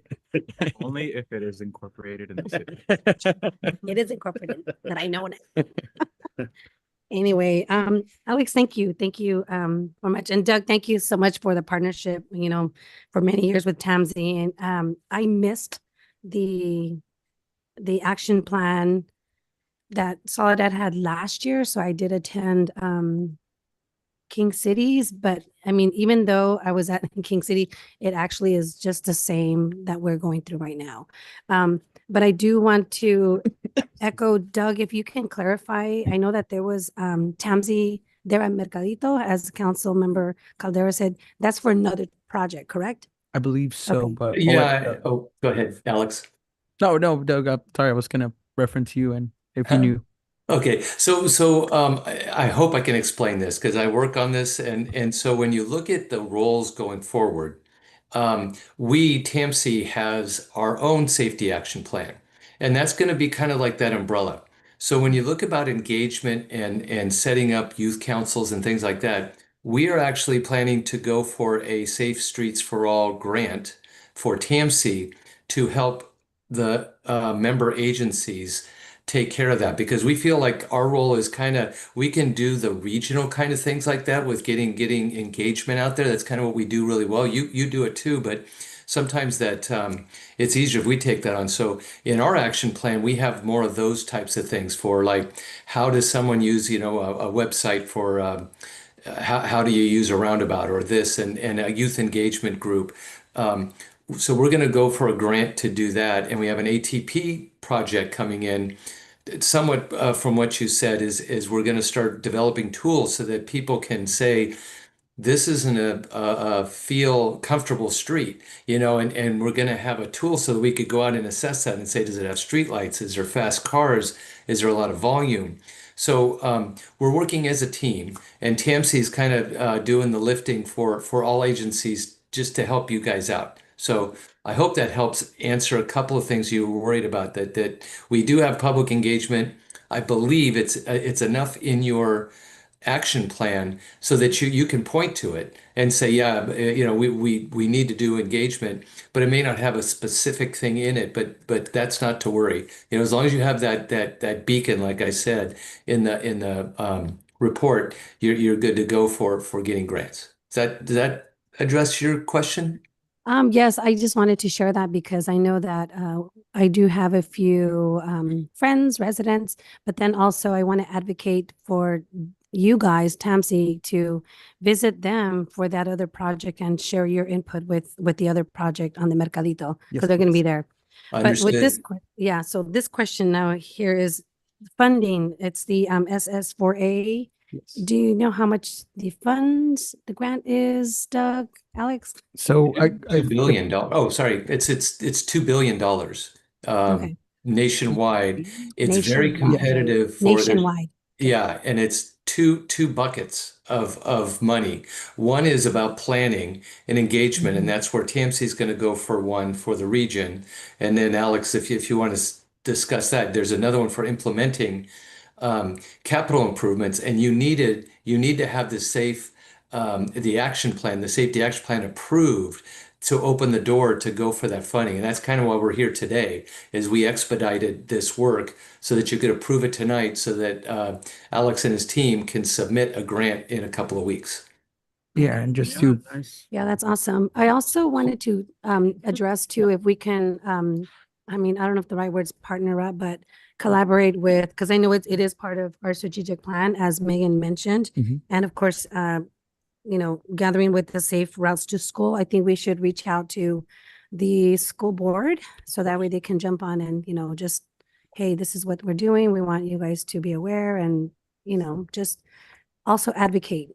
A: Only if it is incorporated in the city.
J: It is incorporated, but I know it. Anyway, Alex, thank you. Thank you very much. And Doug, thank you so much for the partnership, for many years with Tamsi. And I missed the action plan that Soledad had last year. So I did attend King Cities, but I mean, even though I was at King City, it actually is just the same that we're going through right now. But I do want to echo Doug, if you can clarify. I know that there was Tamsi there at Mercadito, as Council Member Caldera said, that's for another project, correct?
O: I believe so,
J: Okay.
O: but
P: Go ahead, Alex.
O: No, Doug, sorry, I was gonna reference you and if you knew.
P: Okay, so I hope I can explain this because I work on this, and so when you look at the roles going forward, TAMC has our own safety action plan, and that's going to be kind of like that umbrella. So when you look about engagement and setting up youth councils and things like that, we are actually planning to go for a Safe Streets for All grant for TAMC to help the member agencies take care of that, because we feel like our role is we can do the regional kind of things like that with getting engagement out there. That's kind of what we do really well. You do it too, but sometimes that it's easier if we take that on. So in our action plan, we have more of those types of things for, like, how does someone use, a website for how do you use a roundabout or this, and a youth engagement group. So we're going to go for a grant to do that. And we have an ATP project coming in. Somewhat from what you said is we're going to start developing tools so that people can say, this isn't a feel comfortable street, and we're going to have a tool so that we could go out and assess that and say, does it have streetlights? Is there fast cars? Is there a lot of volume? So we're working as a team, and TAMC is kind of doing the lifting for all agencies just to help you guys out. So I hope that helps answer a couple of things you were worried about, that we do have public engagement. I believe it's enough in your action plan so that you can point to it and say, yeah, we need to do engagement, but it may not have a specific thing in it, but that's not to worry. As long as you have that beacon, like I said, in the report, you're good to go for getting grants. Does that address your question?
J: Yes, I just wanted to share that because I know that I do have a few friends, residents, but then also I want to advocate for you guys, TAMC, to visit them for that other project and share your input with the other project on the Mercadito, because they're going to be there. But with this, so this question now here is funding. It's the SS4A. Yes. Do you know how much the grant is, Doug, Alex?
O: So
P: $2 billion. Oh, sorry. It's $2 billion nationwide. It's very competitive
J: nationwide.
P: Yeah, and it's two buckets of money. One is about planning and engagement, and that's where TAMC is going to go for one for the region. And then Alex, if you want to discuss that, there's another one for implementing capital improvements, and you need to have the safety action plan approved to open the door to go for that funding. And that's kind of why we're here today, is we expedited this work so that you could approve it tonight so that Alex and his team can submit a grant in a couple of weeks.
O: Yeah, and just
J: Yeah, that's awesome. I also wanted to address too, if we can, I don't know if the right word's partner up, but collaborate with, because I know it is part of our strategic plan, as Megan mentioned. And of course, gathering with the Safe Routes to School. I think we should reach out to the school board so that way they can jump on and, just, hey, this is what we're doing. We want you guys to be aware and, just also advocate,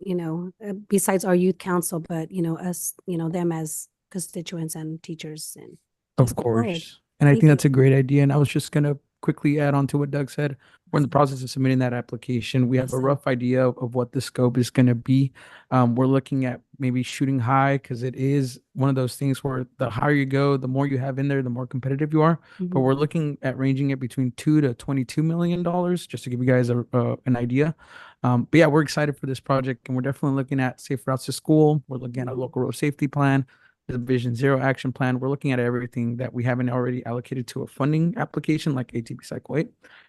J: besides our youth council, but, us, them as constituents and teachers. And
O: of course. And I think that's a great idea. And I was just going to quickly add on to what Doug said, we're in the process of submitting that application. We have a rough idea of what the scope is going to be. We're looking at maybe shooting high because it is one of those things where the higher you go, the more you have in there, the more competitive you are. But we're looking at ranging it between $2 to $22 million, just to give you guys an idea. But yeah, we're excited for this project, and we're definitely looking at safe routes to school. We're looking at a local road safety plan, the Vision Zero action plan. We're looking at everything that we haven't already allocated to a funding application like ATP Cycle 8,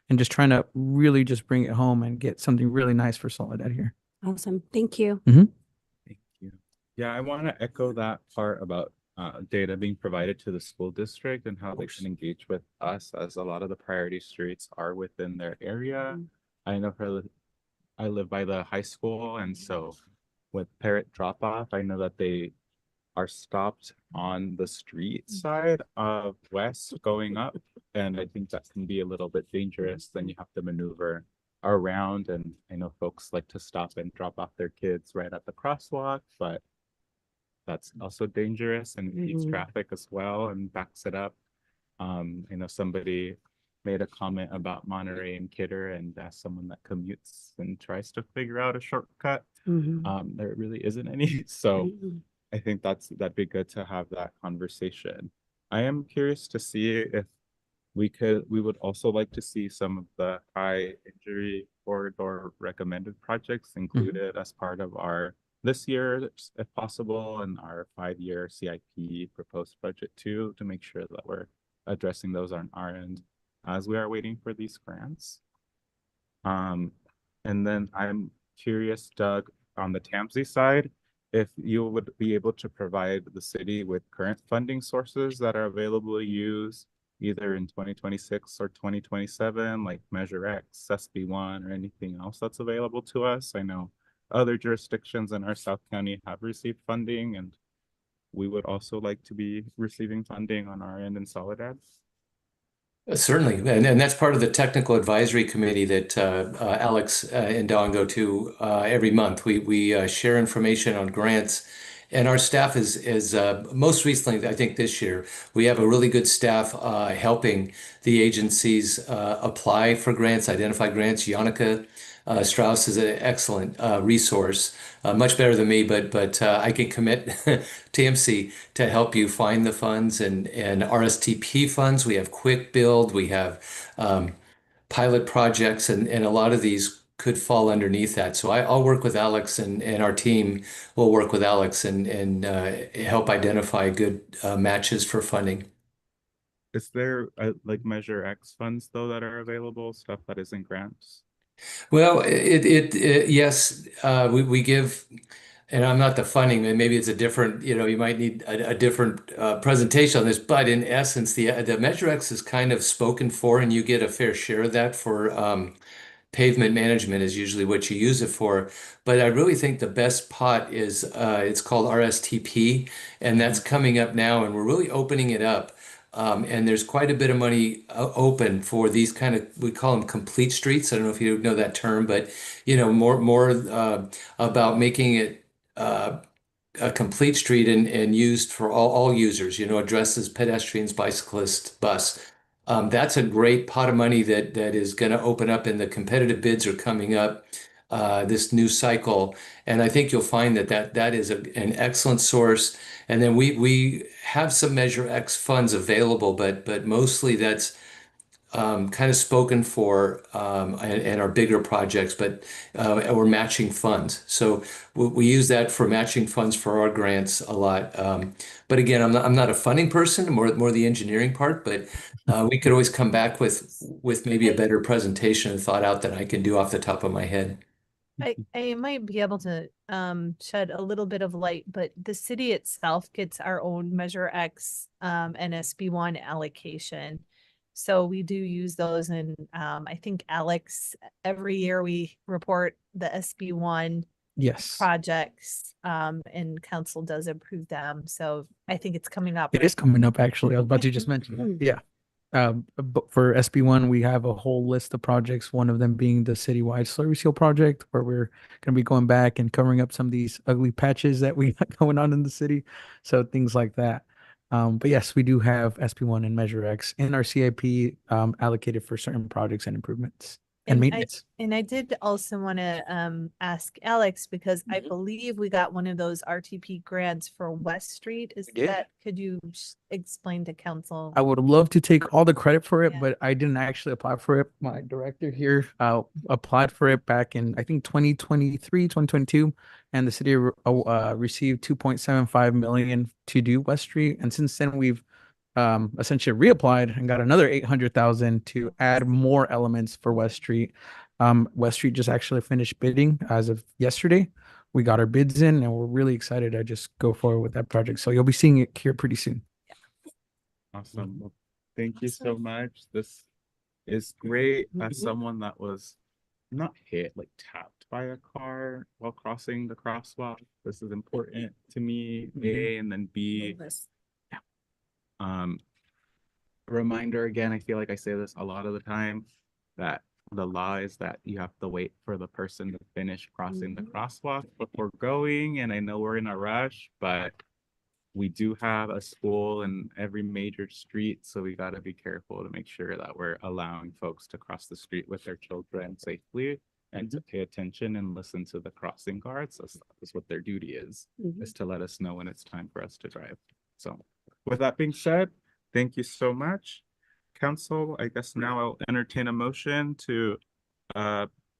O: and just trying to really just bring it home and get something really nice for Soledad here.
J: Awesome. Thank you.
A: Yeah, I want to echo that part about data being provided to the school district and how they can engage with us, as a lot of the priority streets are within their area. I know I live by the high school, and so with parent drop off, I know that they are stopped on the street side of west going up, and I think that can be a little bit dangerous. Then you have to maneuver around, and I know folks like to stop and drop off their kids right at the crosswalk, but that's also dangerous and keeps traffic as well and backs it up. I know somebody made a comment about Monterey and Kidder, and as someone that commutes and tries to figure out a shortcut, there really isn't any. So I think that'd be good to have that conversation. I am curious to see if we would also like to see some of the high injury corridor recommended projects included as part of our this year, if possible, and our 5-year CIP proposed budget too, to make sure that we're addressing those on our end as we are waiting for these grants. And then I'm curious, Doug, on the TAMSI side, if you would be able to provide the city with current funding sources that are available to use either in 2026 or 2027, like Measure X, SB1, or anything else that's available to us. I know other jurisdictions in our South County have received funding, and we would also like to be receiving funding on our end in Soledad.
P: Certainly, and that's part of the technical advisory committee that Alex and Don go to every month. We share information on grants, and our staff is most recently, I think this year, we have a really good staff helping the agencies apply for grants, identify grants. Yannicka Strauss is an excellent resource, much better than me, but I can commit TMC to help you find the funds and RSTP funds. We have Quick Build, we have pilot projects, and a lot of these could fall underneath that. So I'll work with Alex, and our team will work with Alex and help identify good matches for funding.
A: Is there like Measure X funds though that are available, stuff that isn't grants?
P: Well, yes, we give, and I'm not the funding, and maybe it's a different, you might need a different presentation on this, but in essence, the Measure X is kind of spoken for, and you get a fair share of that for pavement management is usually what you use it for. But I really think the best pot is, it's called RSTP, and that's coming up now, and we're really opening it up. And there's quite a bit of money open for these kind of, we call them complete streets. I don't know if you know that term, but more about making it a complete street and used for all users. Addresses pedestrians, bicyclists, bus. That's a great pot of money that is going to open up, and the competitive bids are coming up this new cycle. And I think you'll find that is an excellent source. And then we have some Measure X funds available, but mostly that's kind of spoken for and our bigger projects, but we're matching funds. So we use that for matching funds for our grants a lot. But again, I'm not a funding person, more the engineering part, but we could always come back with maybe a better presentation and thought out than I can do off the top of my head.
B: I might be able to shed a little bit of light, but the city itself gets our own Measure X and SB1 allocation. So we do use those, and I think Alex, every year we report the SB1 projects, and council does approve them. So I think it's coming up.
O: It is coming up, actually. I was about to just mention that. Yeah. But for SB1, we have a whole list of projects, one of them being the citywide slurry seal project, where we're going to be going back and covering up some of these ugly patches that we got going on in the city. So things like that. But yes, we do have SB1 and Measure X in our CIP allocated for certain projects and improvements and maintenance.
B: And I did also want to ask Alex, because I believe we got one of those RTP grants for West Street. Is
O: did.
B: that, could you explain to council?
O: I would love to take all the credit for it, but I didn't actually apply for it. My director here applied for it back in, I think, 2023, 2022, and the city received 2.75 million to do West Street. And since then, we've essentially reapplied and got another 800,000 to add more elements for West Street. West Street just actually finished bidding as of yesterday. We got our bids in and we're really excited to just go forward with that project. So you'll be seeing it here pretty soon.
A: Awesome. Well, thank you so much. This is great. As someone that was not hit, like tapped by a car while crossing the crosswalk, this is important to me, A, and then B, reminder again, I feel like I say this a lot of the time, that the law is that you have to wait for the person to finish crossing the crosswalk before going. And I know we're in a rush, but we do have a school in every major street, so we got to be careful to make sure that we're allowing folks to cross the street with their children safely and to pay attention and listen to the crossing guards. That's what their duty is to let us know when it's time for us to drive. So with that being said, thank you so much. Council, I guess now I'll entertain a motion to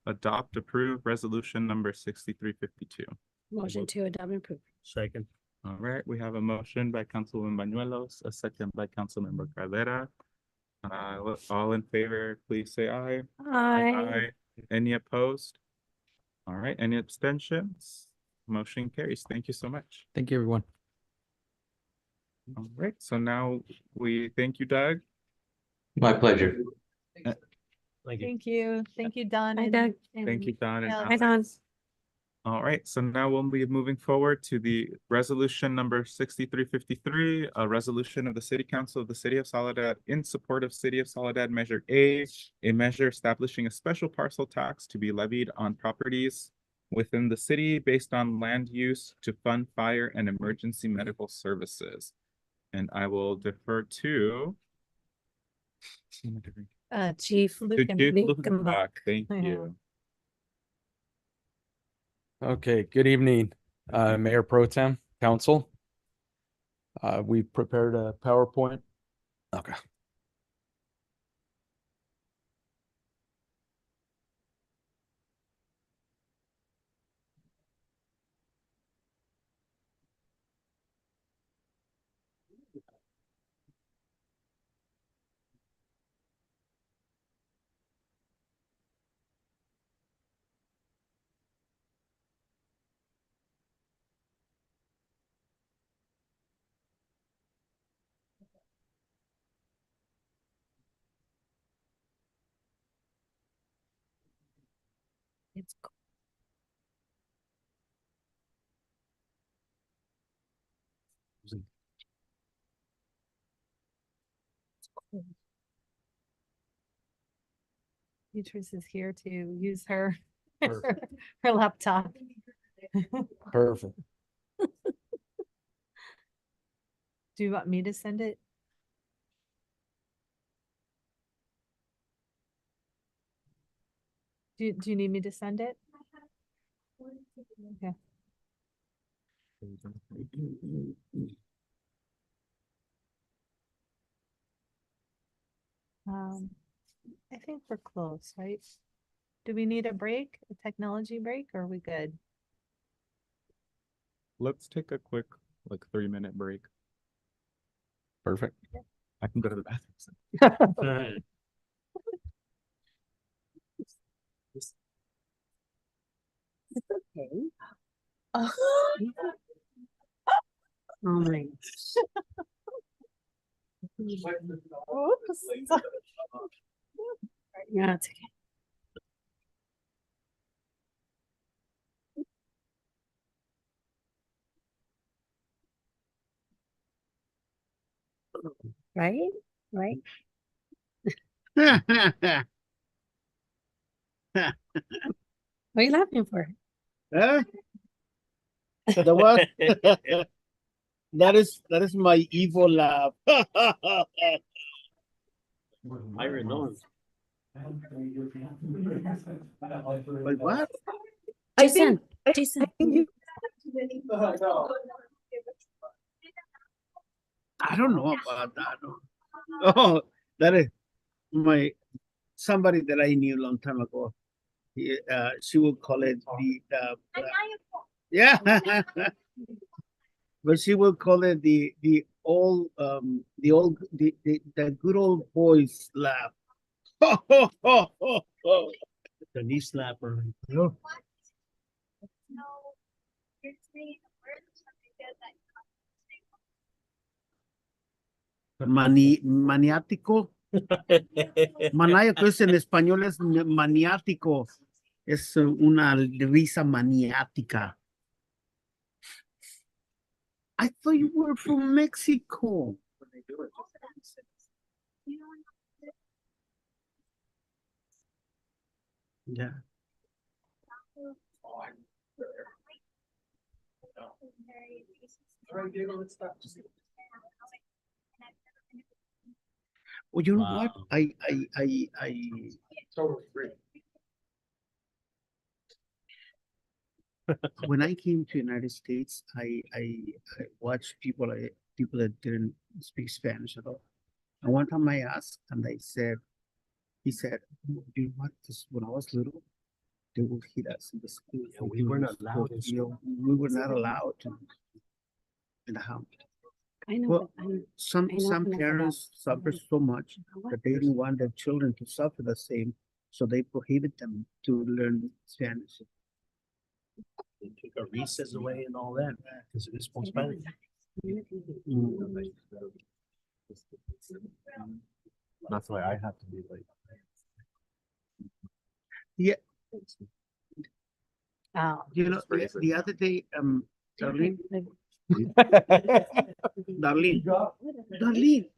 A: adopt, approve resolution number 6352.
J: Motion to adopt and approve.
M: Second.
A: All right, we have a motion by Councilman Bañuelos, a second by Councilmember Carrera. All in favor, please say aye.
J: Aye.
A: Any opposed? All right, any abstentions? Motion carries. Thank you so much.
O: Thank you, everyone.
A: All right, so now we thank you, Doug.
P: My pleasure.
B: Thank you. Thank you, Don.
J: Hi, Doug.
A: Thank you, Don. And
J: Hi, Don.
A: all right, so now we'll be moving forward to the resolution number 6353, a resolution of the City Council of the City of Soledad in support of City of Soledad Measure A measure establishing a special parcel tax to be levied on properties within the city based on land use to fund fire and emergency medical services. And I will defer to
J: Chief Lukenbach.
A: Thank you.
Q: Okay, good evening, Mayor Pro Tem, Council. We prepared a PowerPoint. Okay.
B: It's cool. Beatrice is here to use her her laptop.
Q: Perfect.
B: Do you want me to send it? Do you need me to send it? Okay. I think we're close, right? Do we need a break, a technology break, or are we good?
A: Let's take a quick, like 3-minute break.
Q: Perfect.
A: I can go to the bathroom.
J: It's okay. Oh my.
B: Oops.
J: Yeah, it's okay. Right? Right? What are you laughing for?
N: Huh? The what? That is my evil laugh.
M: Iron Lawrence.
N: Like what?
J: Jason, Jason.
N: I don't know about that. Oh, that is my somebody that I knew a long time ago. She would call it yeah, but she would call it the good old boys laugh.
M: The knee slapper.
N: Maniático. Maníaco es en español es maniático. Es una risa maniática. I thought you were from Mexico. Yeah. Well, you know what? I when I came to United States, I watched people that didn't speak Spanish at all. And one time I asked, and he said, you know what? This, when I was little, they would hit us in the school.
M: Yeah, we were not allowed in school.
N: We were not allowed to in the house.
J: I know.
N: Well,
J: but I know
N: some
J: enough
N: parents suffer so much that they didn't want their children to suffer the same, so they prohibit them to learn Spanish.
M: They took our recess away and all that because it spoke Spanish. That's why I have to be late.
N: Yeah.
J: Oh.
N: You know, the other day, Darlene, Darlene,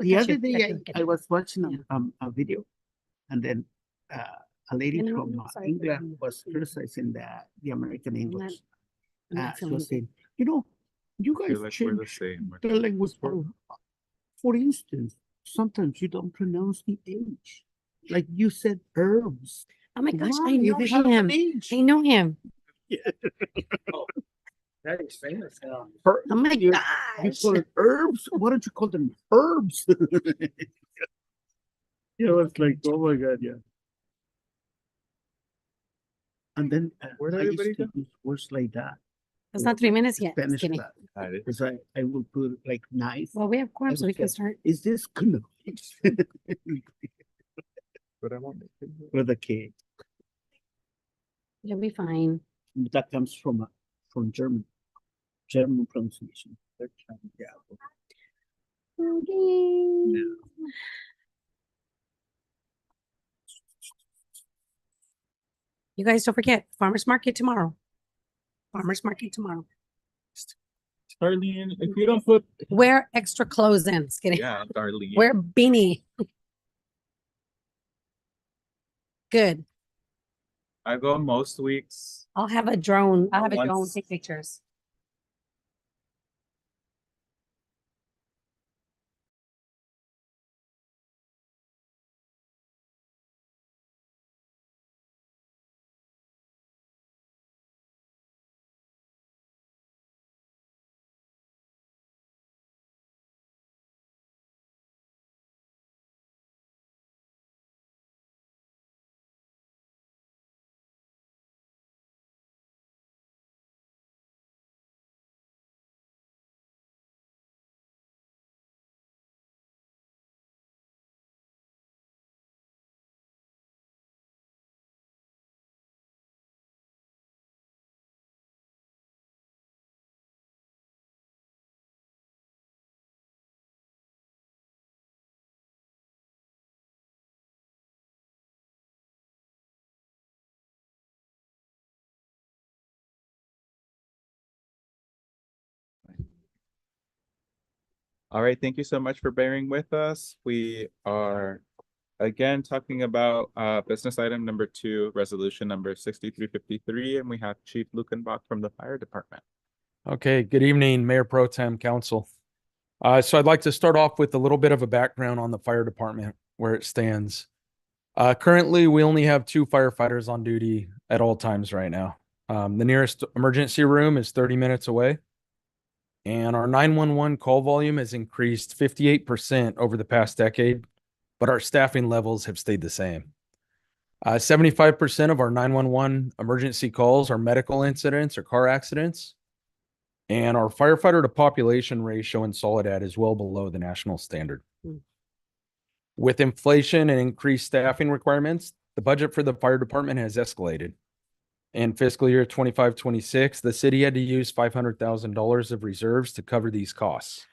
N: the other day I was watching a video, and then a lady from England was criticizing the American English. She was saying, you know, you guys
A: We're
N: change
A: the same.
N: the language. For instance, sometimes you don't pronounce the H. Like you said, herbs.
J: Oh my gosh,
N: Why?
J: I know
N: They have an
J: him.
N: H.
J: I know him.
M: That is famous.
J: Oh my
N: You
J: gosh.
N: call it herbs? Why don't you call them herbs? Yeah, it was like, oh my God, yeah. And then
A: Where did
N: I used
A: everybody
N: to
A: go?
N: use words like that.
J: It's not 3 minutes yet. Just
N: Spanish
J: kidding.
N: class. Because I will put like knife.
J: Well, we have
N: I
J: quorum, so
N: would
J: we can
N: say,
J: start.
N: Is this cannabis?
A: But I want
N: With a K.
J: You'll be fine.
N: That comes from German pronunciation. Yeah.
J: You guys don't forget, farmer's market tomorrow. Farmer's market tomorrow.
A: Darlene, if you don't put
J: Wear extra clothes in. Just kidding.
A: yeah, Darlene.
J: Wear a beanie. Good.
A: I go most weeks.
J: I'll have a drone. I'll have a drone
A: Once-
J: take pictures.
A: All right, thank you so much for bearing with us. We are again talking about business item number 2, resolution number 6353, and we have Chief Lukenbach from the Fire Department.
Q: Okay, good evening, Mayor Pro Tem, Council. So I'd like to start off with a little bit of a background on the fire department, where it stands. Currently, we only have 2 firefighters on duty at all times right now. The nearest emergency room is 30 minutes away. And our 911 call volume has increased 58% over the past decade, but our staffing levels have stayed the same. 75% of our 911 emergency calls are medical incidents or car accidents. And our firefighter to population ratio in Soledad is well below the national standard. With inflation and increased staffing requirements, the budget for the fire department has escalated. In fiscal year 25-26, the city had to use $500,000 of reserves to cover these costs.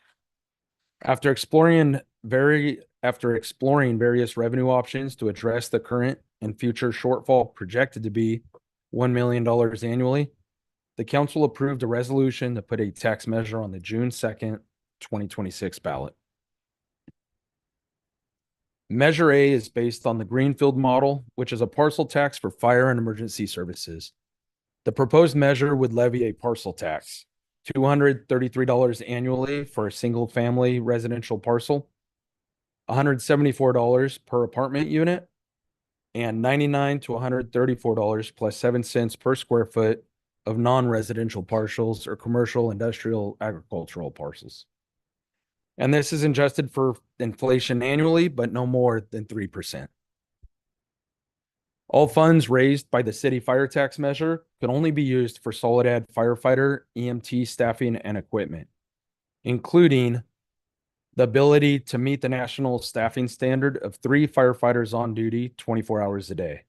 Q: After exploring various revenue options to address the current and future shortfall projected to be $1 million annually, the council approved a resolution to put a tax measure on the June 2nd, 2026 ballot. Measure A is based on the Greenfield model, which is a parcel tax for fire and emergency services. The proposed measure would levy a parcel tax, $233 annually for a single-family residential parcel, $174 per apartment unit, and $99 to $134 plus 7 cents per square foot of non-residential parcels or commercial, industrial, agricultural parcels. And this is adjusted for inflation annually, but no more than 3%. All funds raised by the city fire tax measure can only be used for Soledad firefighter, EMT staffing, and equipment, including the ability to meet the national staffing standard of 3 firefighters on duty 24 hours a day.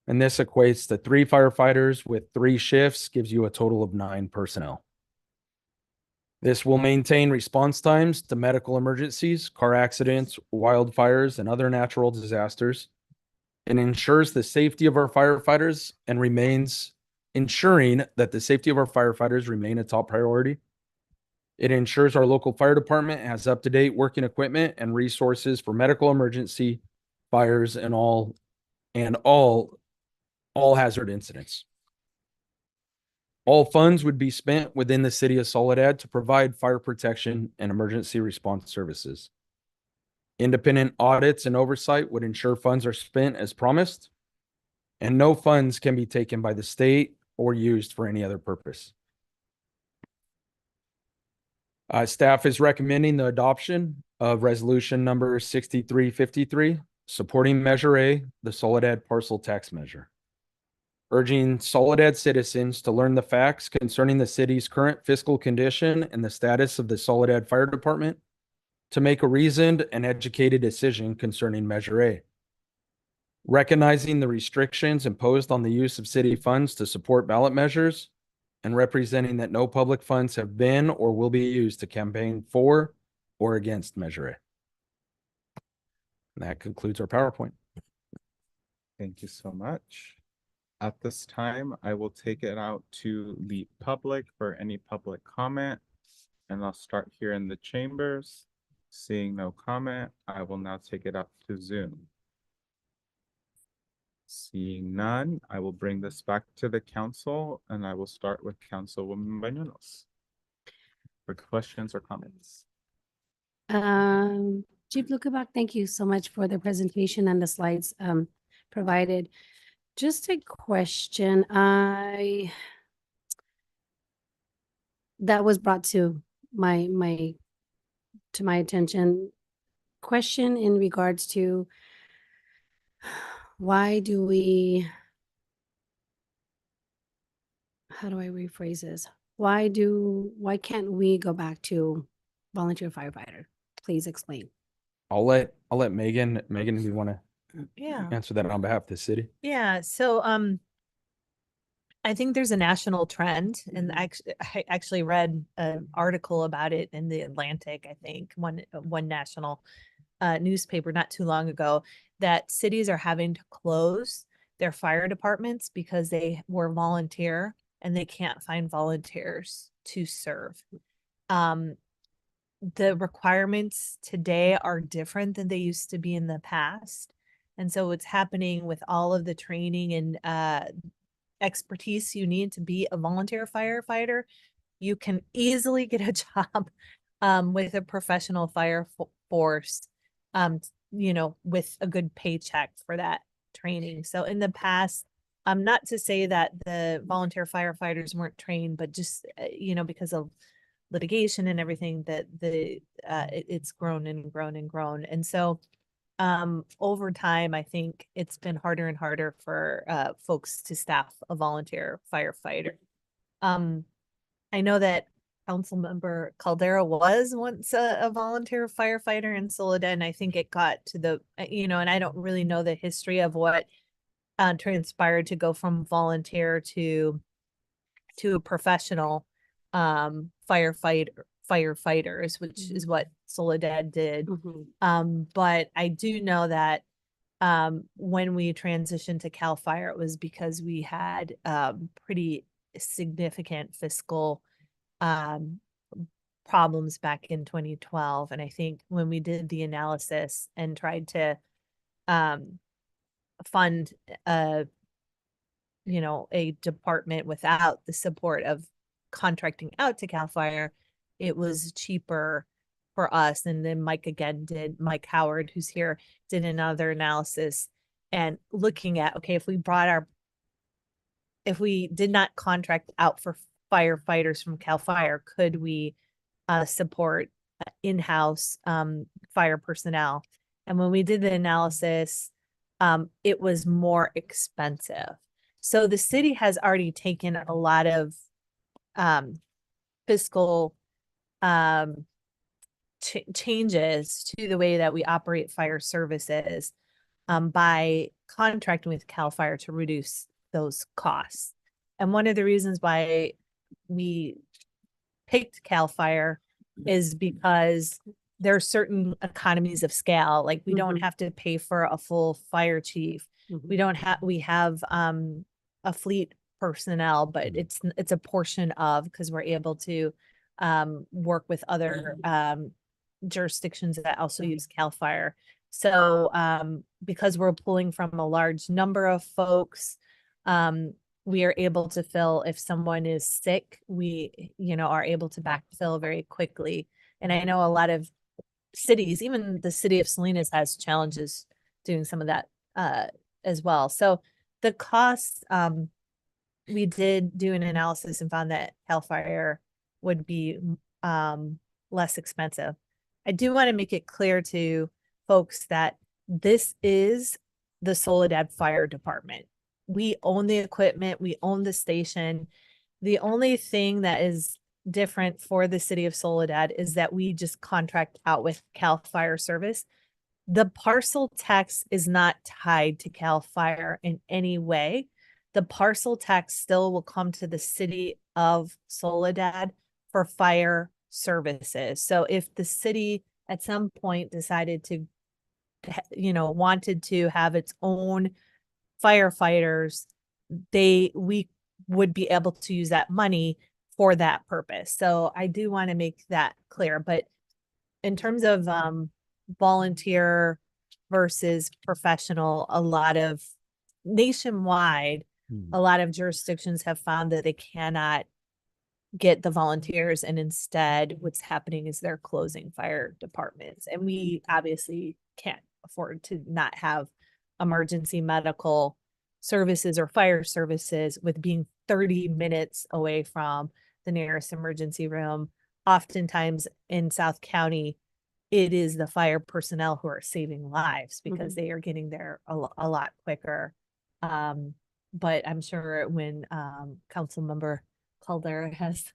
Q: And this equates to 3 firefighters with 3 shifts, gives you a total of 9 personnel. This will maintain response times to medical emergencies, car accidents, wildfires, and other natural disasters, and ensures the safety of our firefighters and ensuring that the safety of our firefighters remain a top priority. It ensures our local fire department has up-to-date working equipment and resources for medical emergency, fires, and all hazard incidents. All funds would be spent within the city of Soledad to provide fire protection and emergency response services. Independent audits and oversight would ensure funds are spent as promised, and no funds can be taken by the state or used for any other purpose. Staff is recommending the adoption of resolution number 6353, supporting Measure A, the Soledad parcel tax measure, urging Soledad citizens to learn the facts concerning the city's current fiscal condition and the status of the Soledad Fire Department to make a reasoned and educated decision concerning Measure A. Recognizing the restrictions imposed on the use of city funds to support ballot measures, and representing that no public funds have been or will be used to campaign for or against Measure A. And that concludes our PowerPoint.
A: Thank you so much. At this time, I will take it out to the public for any public comment, and I'll start here in the chambers. Seeing no comment, I will now take it up to Zoom. Seeing none, I will bring this back to the council, and I will start with Councilwoman Bañuelos for questions or comments.
J: Chief Lukebak, thank you so much for the presentation and the slides provided. Just a question that was brought to my attention. Question in regards to why do we, how do I rephrase this? Why can't we go back to volunteer firefighter? Please explain.
Q: I'll let Megan, if you want to
B: Yeah.
Q: answer that on behalf of the city.
B: Yeah, so I think there's a national trend, and I actually read an article about it in the Atlantic, I think, one national newspaper not too long ago, that cities are having to close their fire departments because they were volunteer and they can't find volunteers to serve. The requirements today are different than they used to be in the past. And so what's happening with all of the training and expertise you need to be a volunteer firefighter, you can easily get a job with a professional force, with a good paycheck for that training. So in the past, not to say that the volunteer firefighters weren't trained, but just, because of litigation and everything, that it's grown and grown and grown. And so over time, I think it's been harder and harder for folks to staff a volunteer firefighter. I know that Councilmember Caldera was once a volunteer firefighter in Soledad, and I think it got to the, and I don't really know the history of what transpired to go from volunteer to a professional firefighters, which is what Soledad did. But I do know that when we transitioned to CAL FIRE, it was because we had pretty significant fiscal problems back in 2012. And I think when we did the analysis and tried to fund a department without the support of contracting out to CAL FIRE, it was cheaper for us. And then Mike Howard, who's here, did another analysis and looking at, okay, if we did not contract out for firefighters from CAL FIRE, could we support in-house fire personnel? And when we did the analysis, it was more expensive. So the city has already taken a lot of fiscal changes to the way that we operate fire services by contracting with CAL FIRE to reduce those costs. And one of the reasons why we picked CAL FIRE is because there are certain economies of scale. Like we don't have to pay for a full fire chief. We have a fleet personnel, but it's a portion of, because we're able to work with other jurisdictions that also use CAL FIRE. So because we're pulling from a large number of folks, we are able to fill. If someone is sick, we are able to backfill very quickly. And I know a lot of cities, even the city of Salinas, has challenges doing some of that as well. So the costs, we did do an analysis and found that CAL FIRE would be less expensive. I do want to make it clear to folks that this is the Soledad Fire Department. We own the equipment, we own the station. The only thing that is different for the city of Soledad is that we just contract out with CAL FIRE service. The parcel tax is not tied to CAL FIRE in any way. The parcel tax still will come to the city of Soledad for fire services. So if the city at some point decided to, wanted to have its own firefighters, we would be able to use that money for that purpose. So I do want to make that clear. But in terms of volunteer versus professional, a lot of nationwide, a lot of jurisdictions have found that they cannot get the volunteers, and instead what's happening is they're closing fire departments. And we obviously can't afford to not have emergency medical services or fire services with being 30 minutes away from the nearest emergency room. Oftentimes in South County, it is the fire personnel who are saving lives because they are getting there a lot quicker. But I'm sure when Councilmember Caldera has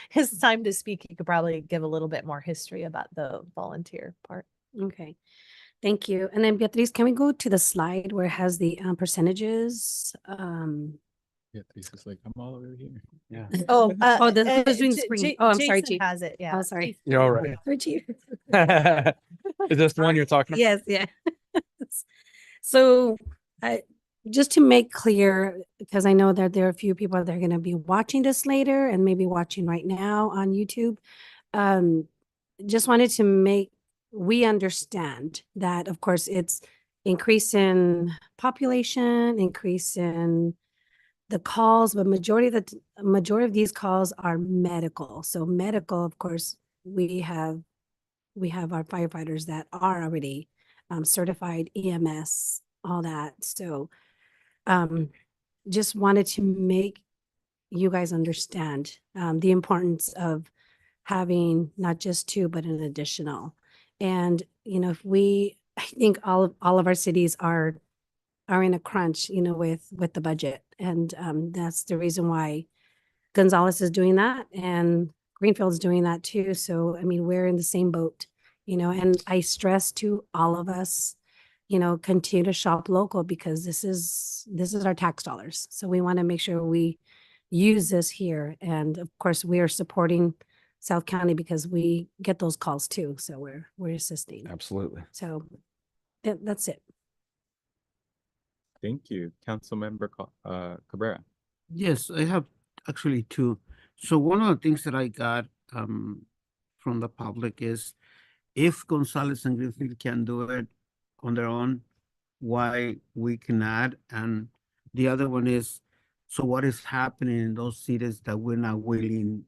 B: his time to speak, he could probably give a little bit more history about the volunteer part.
J: Okay, thank you. And then Beatriz, can we go to the slide where it has the percentages?
A: Beatriz is like, I'm all over here. Yeah.
J: Oh, I was doing the screen. Oh, I'm sorry,
B: Jason
J: Chief.
B: has it, yeah.
J: Oh, sorry.
Q: You're all right.
J: Sorry, Chief.
Q: Is this the one you're talking about?
J: Yes, yeah. So just to make clear, because I know that there are a few people that are going to be watching this later and maybe watching right now on YouTube. Just wanted to we understand that, of course, it's increase in population, increase in the calls, but majority of these calls are medical. So medical, of course, we have our firefighters that are already certified EMS, all that. So just wanted to make you guys understand the importance of having not just two, but an additional. And, you know, I think all of our cities are in a crunch, you know, with the budget. And that's the reason why Gonzales is doing that and Greenfield's doing that too. So, I mean, we're in the same boat, you know, and I stress to all of us, you know, continue to shop local because this is our tax dollars. So we want to make sure we use this here. And of course, we are supporting South County because we get those calls too. So we're assisting.
Q: Absolutely.
J: So that's it.
A: Thank you. Councilmember Cabrera.
N: Yes, I have actually two. So one of the things that I got from the public is if Gonzales and Greenfield can do it on their own, why we cannot? And the other one is, so what is happening in those cities that we're not willing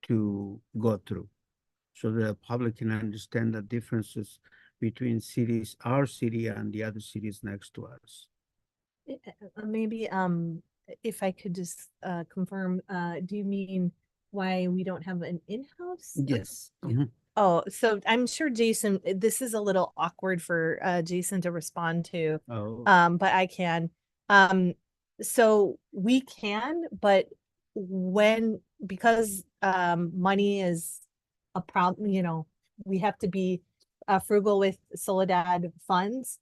N: to go through? So the public can understand the differences between cities, our city and the other cities next to us.
B: Maybe if I could just confirm, do you mean why we don't have an in-house?
N: Yes.
B: Oh, so I'm sure Jason, this is a little awkward for Jason to respond to.
N: Oh.
B: But I can. So we can, but because money is a problem, you know, we have to be frugal with Soledad funds.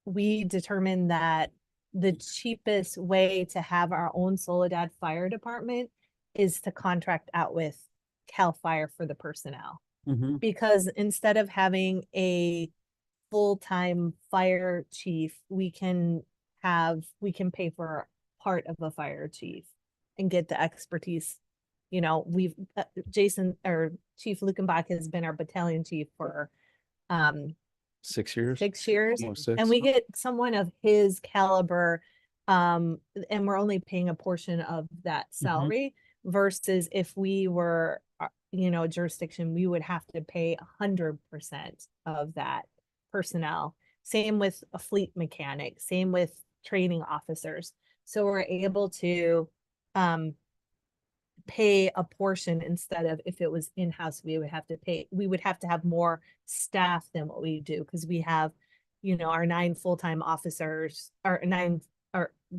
B: We determined that the cheapest way to have our own Soledad Fire Department is to contract out with CAL FIRE for the personnel. Because instead of having a full-time fire chief, we can pay for part of a fire chief and get the expertise. You know, Jason or Chief Lukenbach has been our battalion chief for
Q: 6 years.
B: 6 years.
Q: Almost 6.
B: And we get someone of his caliber, and we're only paying a portion of that salary versus if we were, you know, a jurisdiction, we would have to pay 100% of that personnel. Same with a fleet mechanic, same with training officers. So we're able to pay a portion instead of, if it was in-house, we would have to have more staff than what we do because we have, you know, our 9 full-time officers,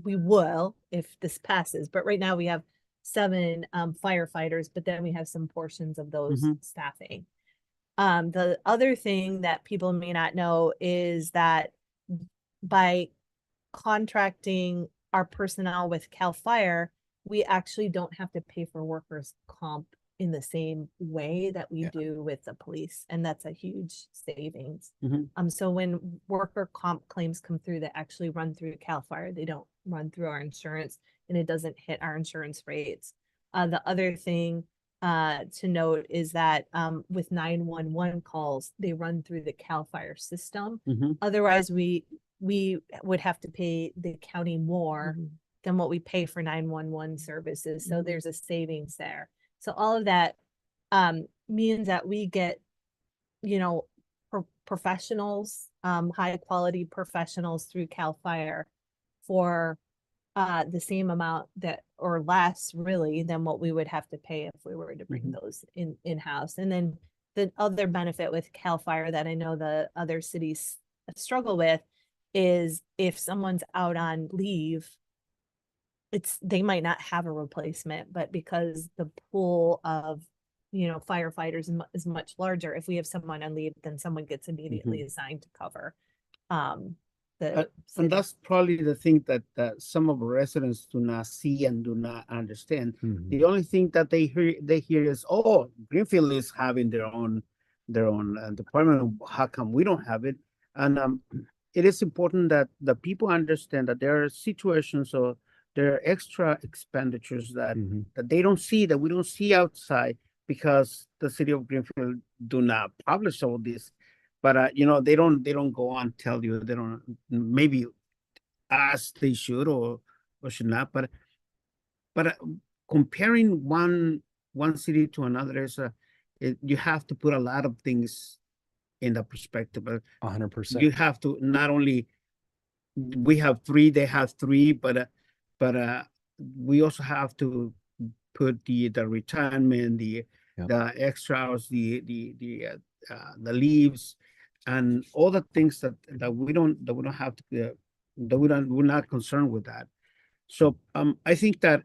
B: we will if this passes, but right now we have 7 firefighters, but then we have some portions of those staffing. The other thing that people may not know is that by contracting our personnel with CAL FIRE, we actually don't have to pay for workers' comp in the same way that we do with the police. And that's a huge savings. So when worker comp claims come through that actually run through CAL FIRE, they don't run through our insurance and it doesn't hit our insurance rates. The other thing to note is that with 911 calls, they run through the CAL FIRE system. Otherwise, we would have to pay the county more than what we pay for 911 services. So there's a savings there. So all of that means that we get, you know, professionals, high quality professionals through CAL FIRE for the same amount that, or less really, than what we would have to pay if we were to bring those in-house. And then the other benefit with CAL FIRE that I know the other cities struggle with is if someone's out on leave, they might not have a replacement, but because the pool of, you know, firefighters is much larger, if we have someone on leave, then someone gets immediately assigned to cover.
N: And that's probably the thing that some of the residents do not see and do not understand. The only thing that they hear is, oh, Greenfield is having their own department. How come we don't have it? And it is important that the people understand that there are situations or there are extra expenditures that they don't see, that we don't see outside, because the city of Greenfield do not publish all this. But you know, they don't go on tell you. They don't, maybe as they should, or or should not, but comparing one city to another is you have to put a lot of things in the perspective.
Q: 100%.
N: You have to not only we have three, they have three, but we also have to put the retirement, the extra hours, the leaves, and all the things that we don't have to we're not concerned with that. So I think that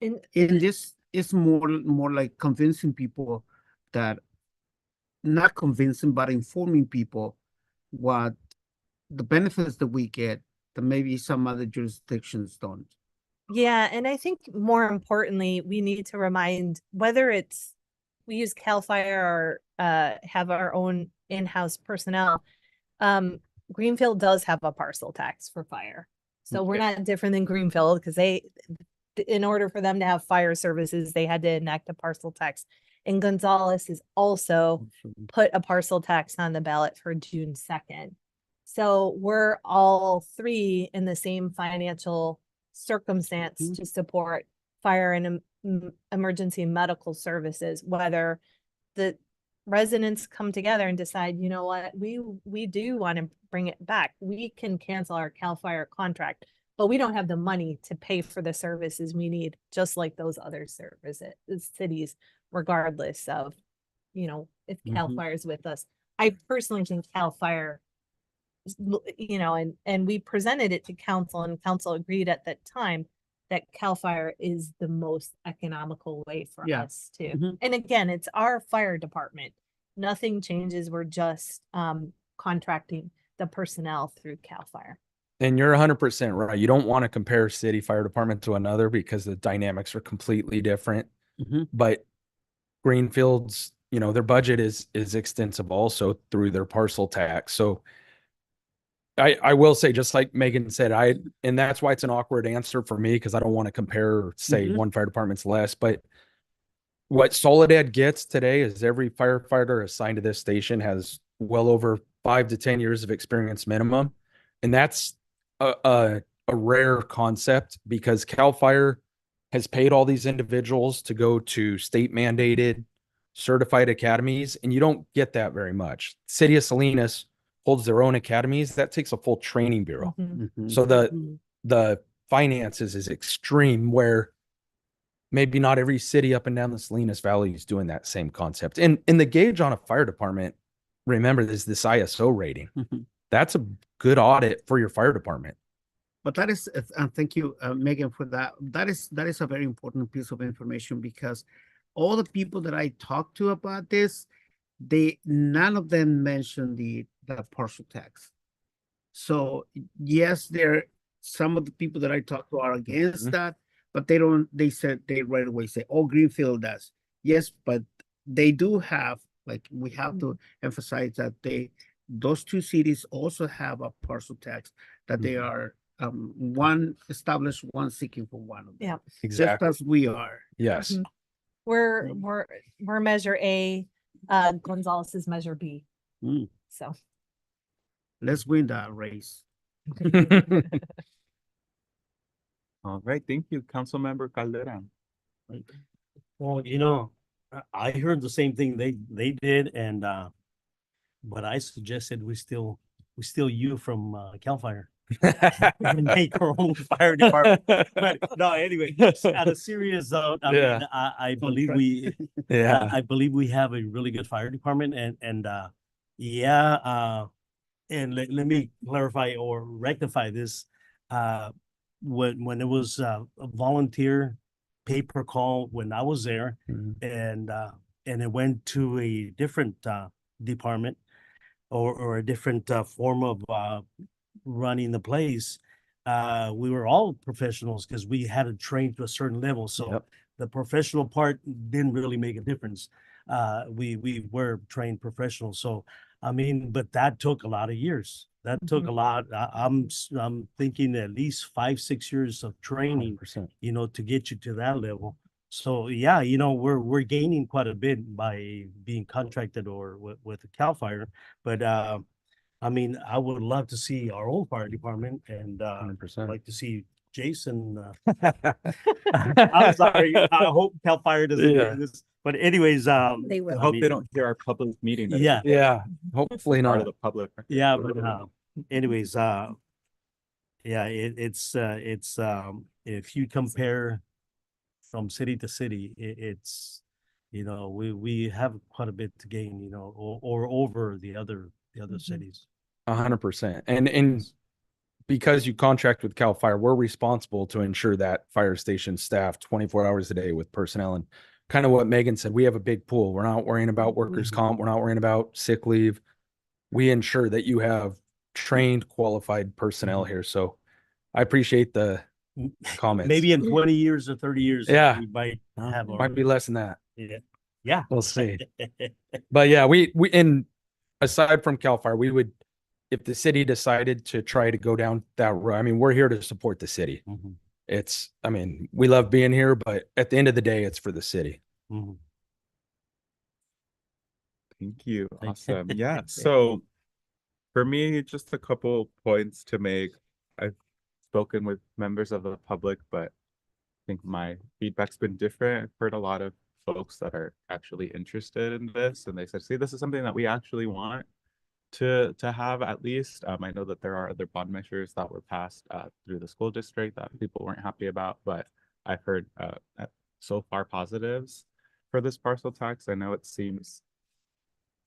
N: in this it's more like convincing people that, not convincing, but informing people what the benefits that we get that maybe some other jurisdictions don't.
B: Yeah, and I think more importantly, we need to remind, whether it's we use CAL FIRE or have our own in-house personnel, Greenfield does have a parcel tax for fire. So we're not different than Greenfield, because in order for them to have fire services, they had to enact a parcel tax. And Gonzales has also put a parcel tax on the ballot for June 2nd. So we're all three in the same financial circumstance to support fire and emergency medical services, whether the residents come together and decide, you know what, we do want to bring it back. We can cancel our CAL FIRE contract, but we don't have the money to pay for the services we need, just like those other services, cities, regardless of, you know, if CAL FIRE is with us. I personally think CAL FIRE, you know, and we presented it to council, and council agreed at that time that CAL FIRE is the most economical way for us to. And again, it's our fire department. Nothing changes. We're just contracting the personnel through CAL FIRE.
Q: And you're 100% right. You don't want to compare city fire department to another because the dynamics are completely different. But Greenfield's, you know, their budget is extensive also through their parcel tax. So I will say, just like Megan said, and that's why it's an awkward answer for me, because I don't want to compare or say one fire department's less. But what Soledad gets today is every firefighter assigned to this station has well over 5 to 10 years of experience minimum. And that's a rare concept, because CAL FIRE has paid all these individuals to go to state mandated certified academies, and you don't get that very much. City of Salinas holds their own academies. That takes a full training bureau. So the finances is extreme, where maybe not every city up and down the Salinas Valley is doing that same concept. And the gauge on a fire department, remember, there's this ISO rating. That's a good audit for your fire department.
N: But that is, and thank you, Megan, for that. That is a very important piece of information, because all the people that I talked to about this, none of them mentioned the parcel tax. So yes, some of the people that I talked to are against that, but they right away say, oh, Greenfield does. Yes, but they do have, like, we have to emphasize that those two cities also have a parcel tax that they are one established, one seeking for one of them.
B: Yeah,
Q: exactly.
N: Just as we are.
Q: Yes.
B: We're measure A, Gonzales is measure B. So
N: let's win that race.
A: All right, thank you, Councilmember Calderon.
M: Well, you know, I heard the same thing they did, and but I suggested we steal you from CAL FIRE and make our own fire department. But no, anyway, at a serious note, I mean, I believe I believe we have a really good fire department, and and let me clarify or rectify this. When it was a volunteer pay-per-call when I was there, and it went to a different department or a different form of running the place, we were all professionals because we had to train to a certain level. So the professional part didn't really make a difference. We were trained professionals. So I mean, but that took a lot of years. That took a lot. I'm thinking at least 5-6 years of training, 100%. You know, to get you to that level. So yeah, you know, we're gaining quite a bit by being contracted or with CAL FIRE. But I mean, I would love to see our own fire department and, I'd
Q: 100%.
M: like to see Jason, I'm sorry, I hope Cal Fire doesn't
Q: Yeah.
M: hear this, but anyways,
J: They will.
A: I
M: I
A: hope
M: mean,
A: they don't hear our public meeting. that
M: Yeah.
A: it's
Q: Yeah, hopefully
A: Part
Q: not.
A: of the public.
M: yeah, but, anyways, yeah, if you compare from city to city, it's, you know, we have quite a bit to gain, you know, or over the other cities.
Q: 100%. And because you contract with CAL FIRE, we're responsible to ensure that fire station staff 24 hours a day with personnel. And kind of what Megan said, we have a big pool. We're not worrying about workers' comp. We're not worrying about sick leave. We ensure that you have trained, qualified personnel here. So I appreciate the comments.
M: Maybe in 20 years or 30 years,
Q: Yeah.
M: we might have our,
Q: Might be less than that.
M: yeah, yeah.
Q: We'll see. But yeah, we and aside from CAL FIRE, we would, if the city decided to try to go down that road, I mean, we're here to support the city.
M: Mhm,
Q: It's, I mean, we love being here, but at the end of the day, it's for the city.
M: mhm.
A: Thank you.
M: Thank-
A: Awesome. Yeah. So for me, just a couple points to make. I've spoken with members of the public, but I think my feedback's been different. I've heard a lot of folks that are actually interested in this, and they said, see, this is something that we actually want to have at least. I know that there are other bond measures that were passed through the school district that people weren't happy about, but I've heard so far positives for this parcel tax. I know it seems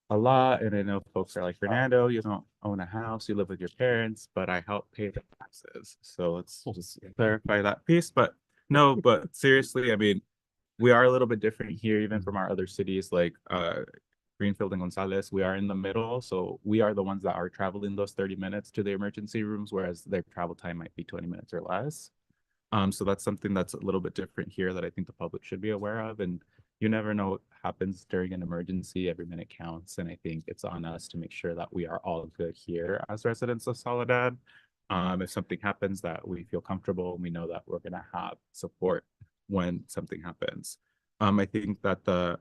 A: a lot, and I know folks are like, Fernando, you don't own a house, you live with your parents, but I help pay the taxes. So let's just clarify that piece. But no, but seriously, I mean, we are a little bit different here, even from our other cities like Greenfield and Gonzales. We are in the middle, so we are the ones that are traveling those 30 minutes to the emergency rooms, whereas their travel time might be 20 minutes or less. So that's something that's a little bit different here that I think the public should be aware of. And you never know what happens during an emergency. Every minute counts. And I think it's on us to make sure that we are all good here as residents of Soledad. If something happens, that we feel comfortable and we know that we're gonna have support when something happens. I think that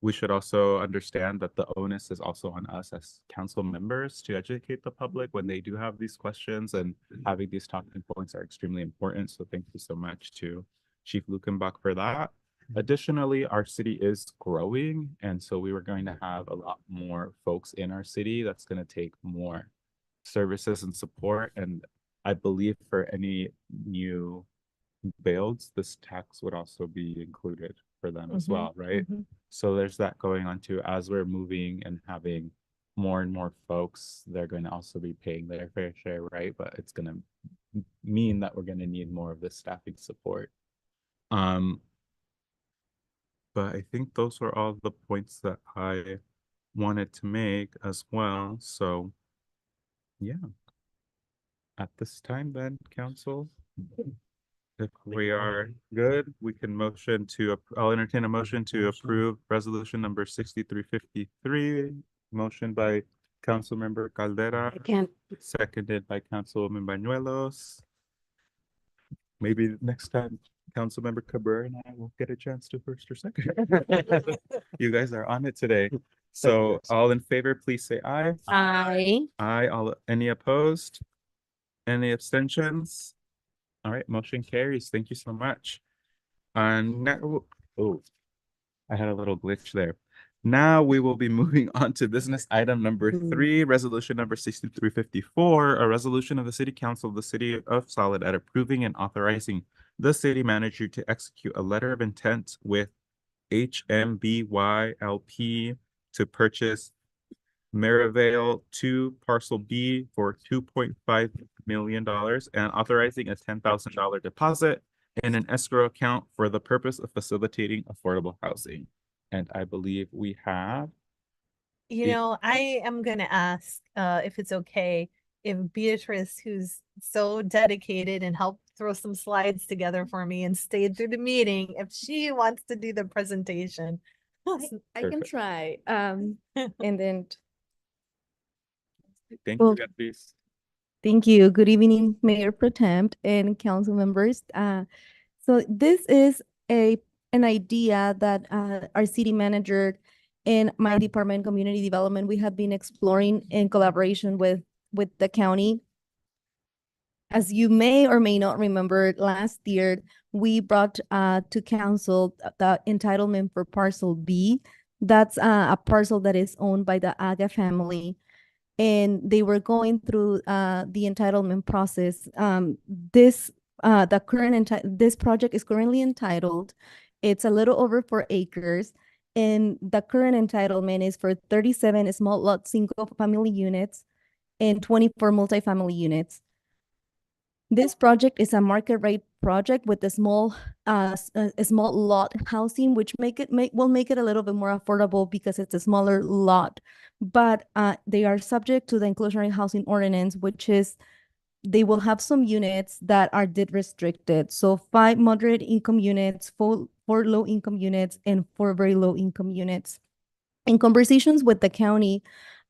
A: we should also understand that the onus is also on us as council members to educate the public when they do have these questions, and having these talking points are extremely important. So thank you so much to Chief Lukenbach for that. Additionally, our city is growing, and so we were going to have a lot more folks in our city. That's going to take more services and support. And I believe for any new builds, this tax would also be included for them as well, right? So there's that going on too. As we're moving and having more and more folks, they're going to also be paying their fair share, right? But it's going to mean that we're going to need more of this staffing support. But I think those were all the points that I wanted to make as well. So yeah, at this time then, council, if we are good, we can motion to, I'll entertain a motion to approve resolution number 6353, motion by Councilmember Caldera, seconded by Councilwoman Bañuelos. Maybe next time Councilmember Cabrera and I will get a chance to first or second. You guys are on it today. So all in favor, please say aye.
G: Aye.
A: Aye. All, any opposed? Any abstentions? All right, motion carries. Thank you so much. And now, oh, I had a little glitch there. Now we will be moving on to business item number 3, resolution number 6354, a resolution of the City Council of the City of Soledad approving and authorizing the city manager to execute a letter of intent with HMBYLP to purchase Maryvale 2 Parcel B for $2.5 million and authorizing a $10,000 deposit in an escrow account for the purpose of facilitating affordable housing. And I believe we have.
B: You know, I am gonna ask if it's okay if Beatrice, who's so dedicated and helped throw some slides together for me and stayed through the meeting, if she wants to do the presentation.
R: I can try. And then
A: Thank
R: Well,
A: you, Beatrice.
R: thank you. Good evening, Mayor Pro Tem and council members. So this is an idea that our city manager in my department, community development, we have been exploring in collaboration with the county. As you may or may not remember, last year, we brought to council the entitlement for parcel B. That's a parcel that is owned by the Aga family. And they were going through the entitlement process. This project is currently entitled. It's a little over 4 acres. And the current entitlement is for 37 small lot single family units and 24 multifamily units. This project is a market rate project with a small lot housing, which will make it a little bit more affordable because it's a smaller lot. But they are subject to the inclusionary housing ordinance, which is they will have some units that are deed restricted. So 5 moderate income units, 4 low income units, and 4 very low income units. In conversations with the county,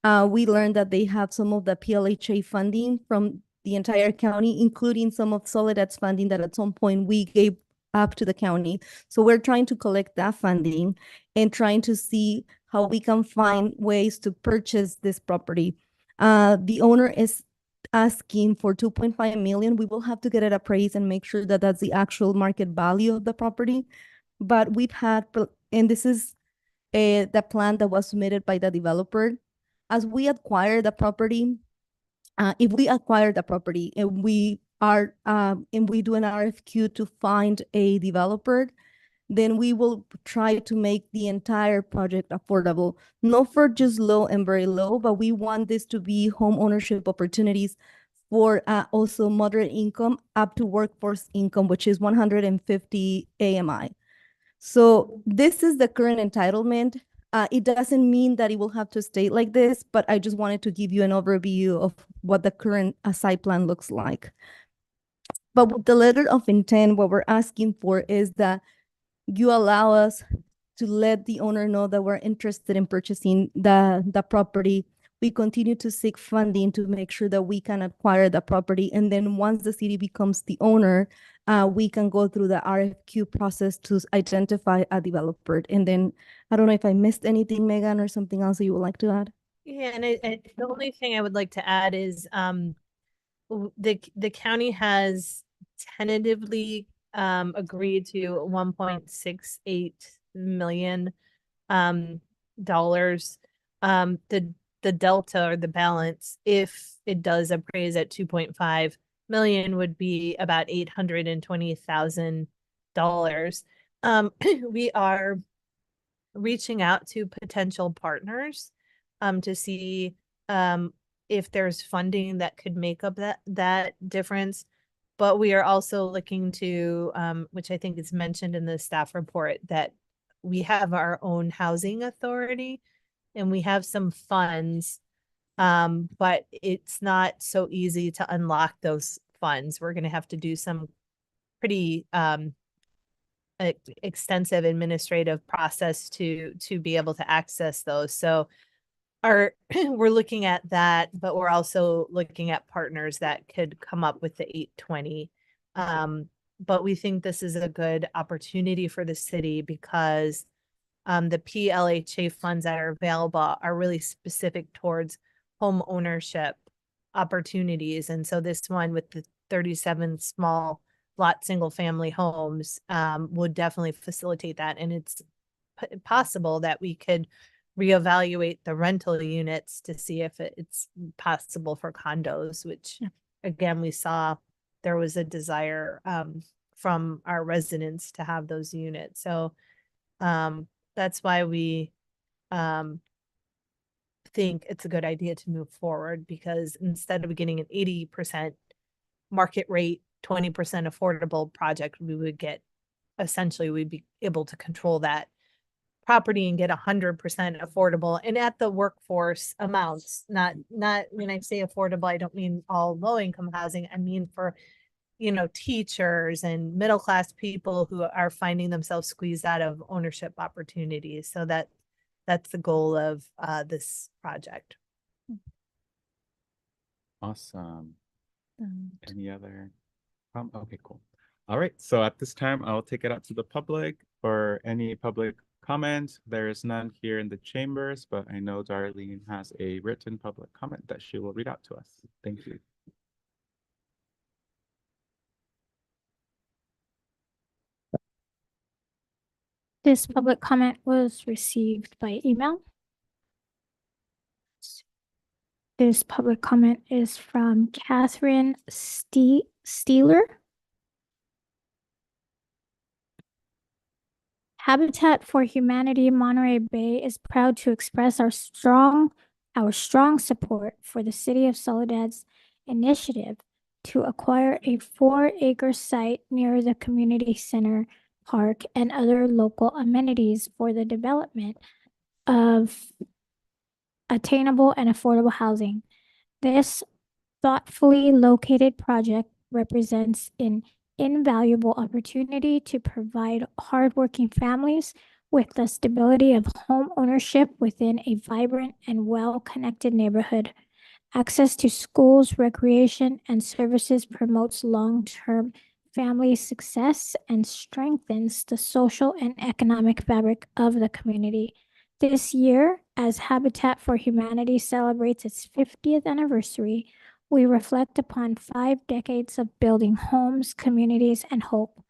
R: we learned that they have some of the PLHA funding from the entire county, including some of Soledad's funding that at some point we gave up to the county. So we're trying to collect that funding and trying to see how we can find ways to purchase this property. The owner is asking for 2.5 million. We will have to get it appraised and make sure that that's the actual market value of the property. But we've had, and this is the plan that was submitted by the developer. As we acquire the property, if we acquire the property and we do an RFQ to find a developer, then we will try to make the entire project affordable, not for just low and very low, but we want this to be home ownership opportunities for also moderate income up to workforce income, which is 150 AMI. So this is the current entitlement. It doesn't mean that it will have to stay like this, but I just wanted to give you an overview of what the current site plan looks like. But with the letter of intent, what we're asking for is that you allow us to let the owner know that we're interested in purchasing the property. We continue to seek funding to make sure that we can acquire the property. And then once the city becomes the owner, we can go through the RFQ process to identify a developer. And then I don't know if I missed anything, Megan, or something else that you would like to add.
B: Yeah, and the only thing I would like to add is the county has tentatively agreed to $1.68 million dollars. The delta or the balance, if it does appraise at 2.5 million, would be about $820,000. We are reaching out to potential partners to see if there's funding that could make up that difference. But we are also looking to, which I think is mentioned in the staff report, that we have our own housing authority and we have some funds, but it's not so easy to unlock those funds. We're going to have to do some pretty extensive administrative process to be able to access those. So we're looking at that, but we're also looking at partners that could come up with the 820. But we think this is a good opportunity for the city because the PLHA funds that are available are really specific towards home ownership opportunities. And so this one with the 37 small lot single family homes would definitely facilitate that. And it's possible that we could reevaluate the rental units to see if it's possible for condos, which again, we saw there was a desire from our residents to have those units. So that's why we think it's a good idea to move forward, because instead of getting an 80% market rate, 20% affordable project, we would get, essentially we'd be able to control that property and get 100% affordable and at the workforce amounts. Not when I say affordable, I don't mean all low income housing. I mean for, teachers and middle class people who are finding themselves squeezed out of ownership opportunities. So that's the goal of this project.
A: Awesome. Any other? Okay, cool. All right. So at this time, I'll take it out to the public for any public comment. There is none here in the chambers, but I know Darlene has a written public comment that she will read out to us. Thank you.
E: This public comment was received by email. This public comment is from Catherine Steeler. Habitat for Humanity Monterey Bay is proud to express our strong support for the City of Soledad's initiative to acquire a 4-acre site near the community center, park, and other local amenities for the development of attainable and affordable housing. This thoughtfully located project represents an invaluable opportunity to provide hardworking families with the stability of home ownership within a vibrant and well-connected neighborhood. Access to schools, recreation, and services promotes long-term family success and strengthens the social and economic fabric of the community. This year, as Habitat for Humanity celebrates its 50th anniversary, we reflect upon 5 decades of building homes, communities, and hope,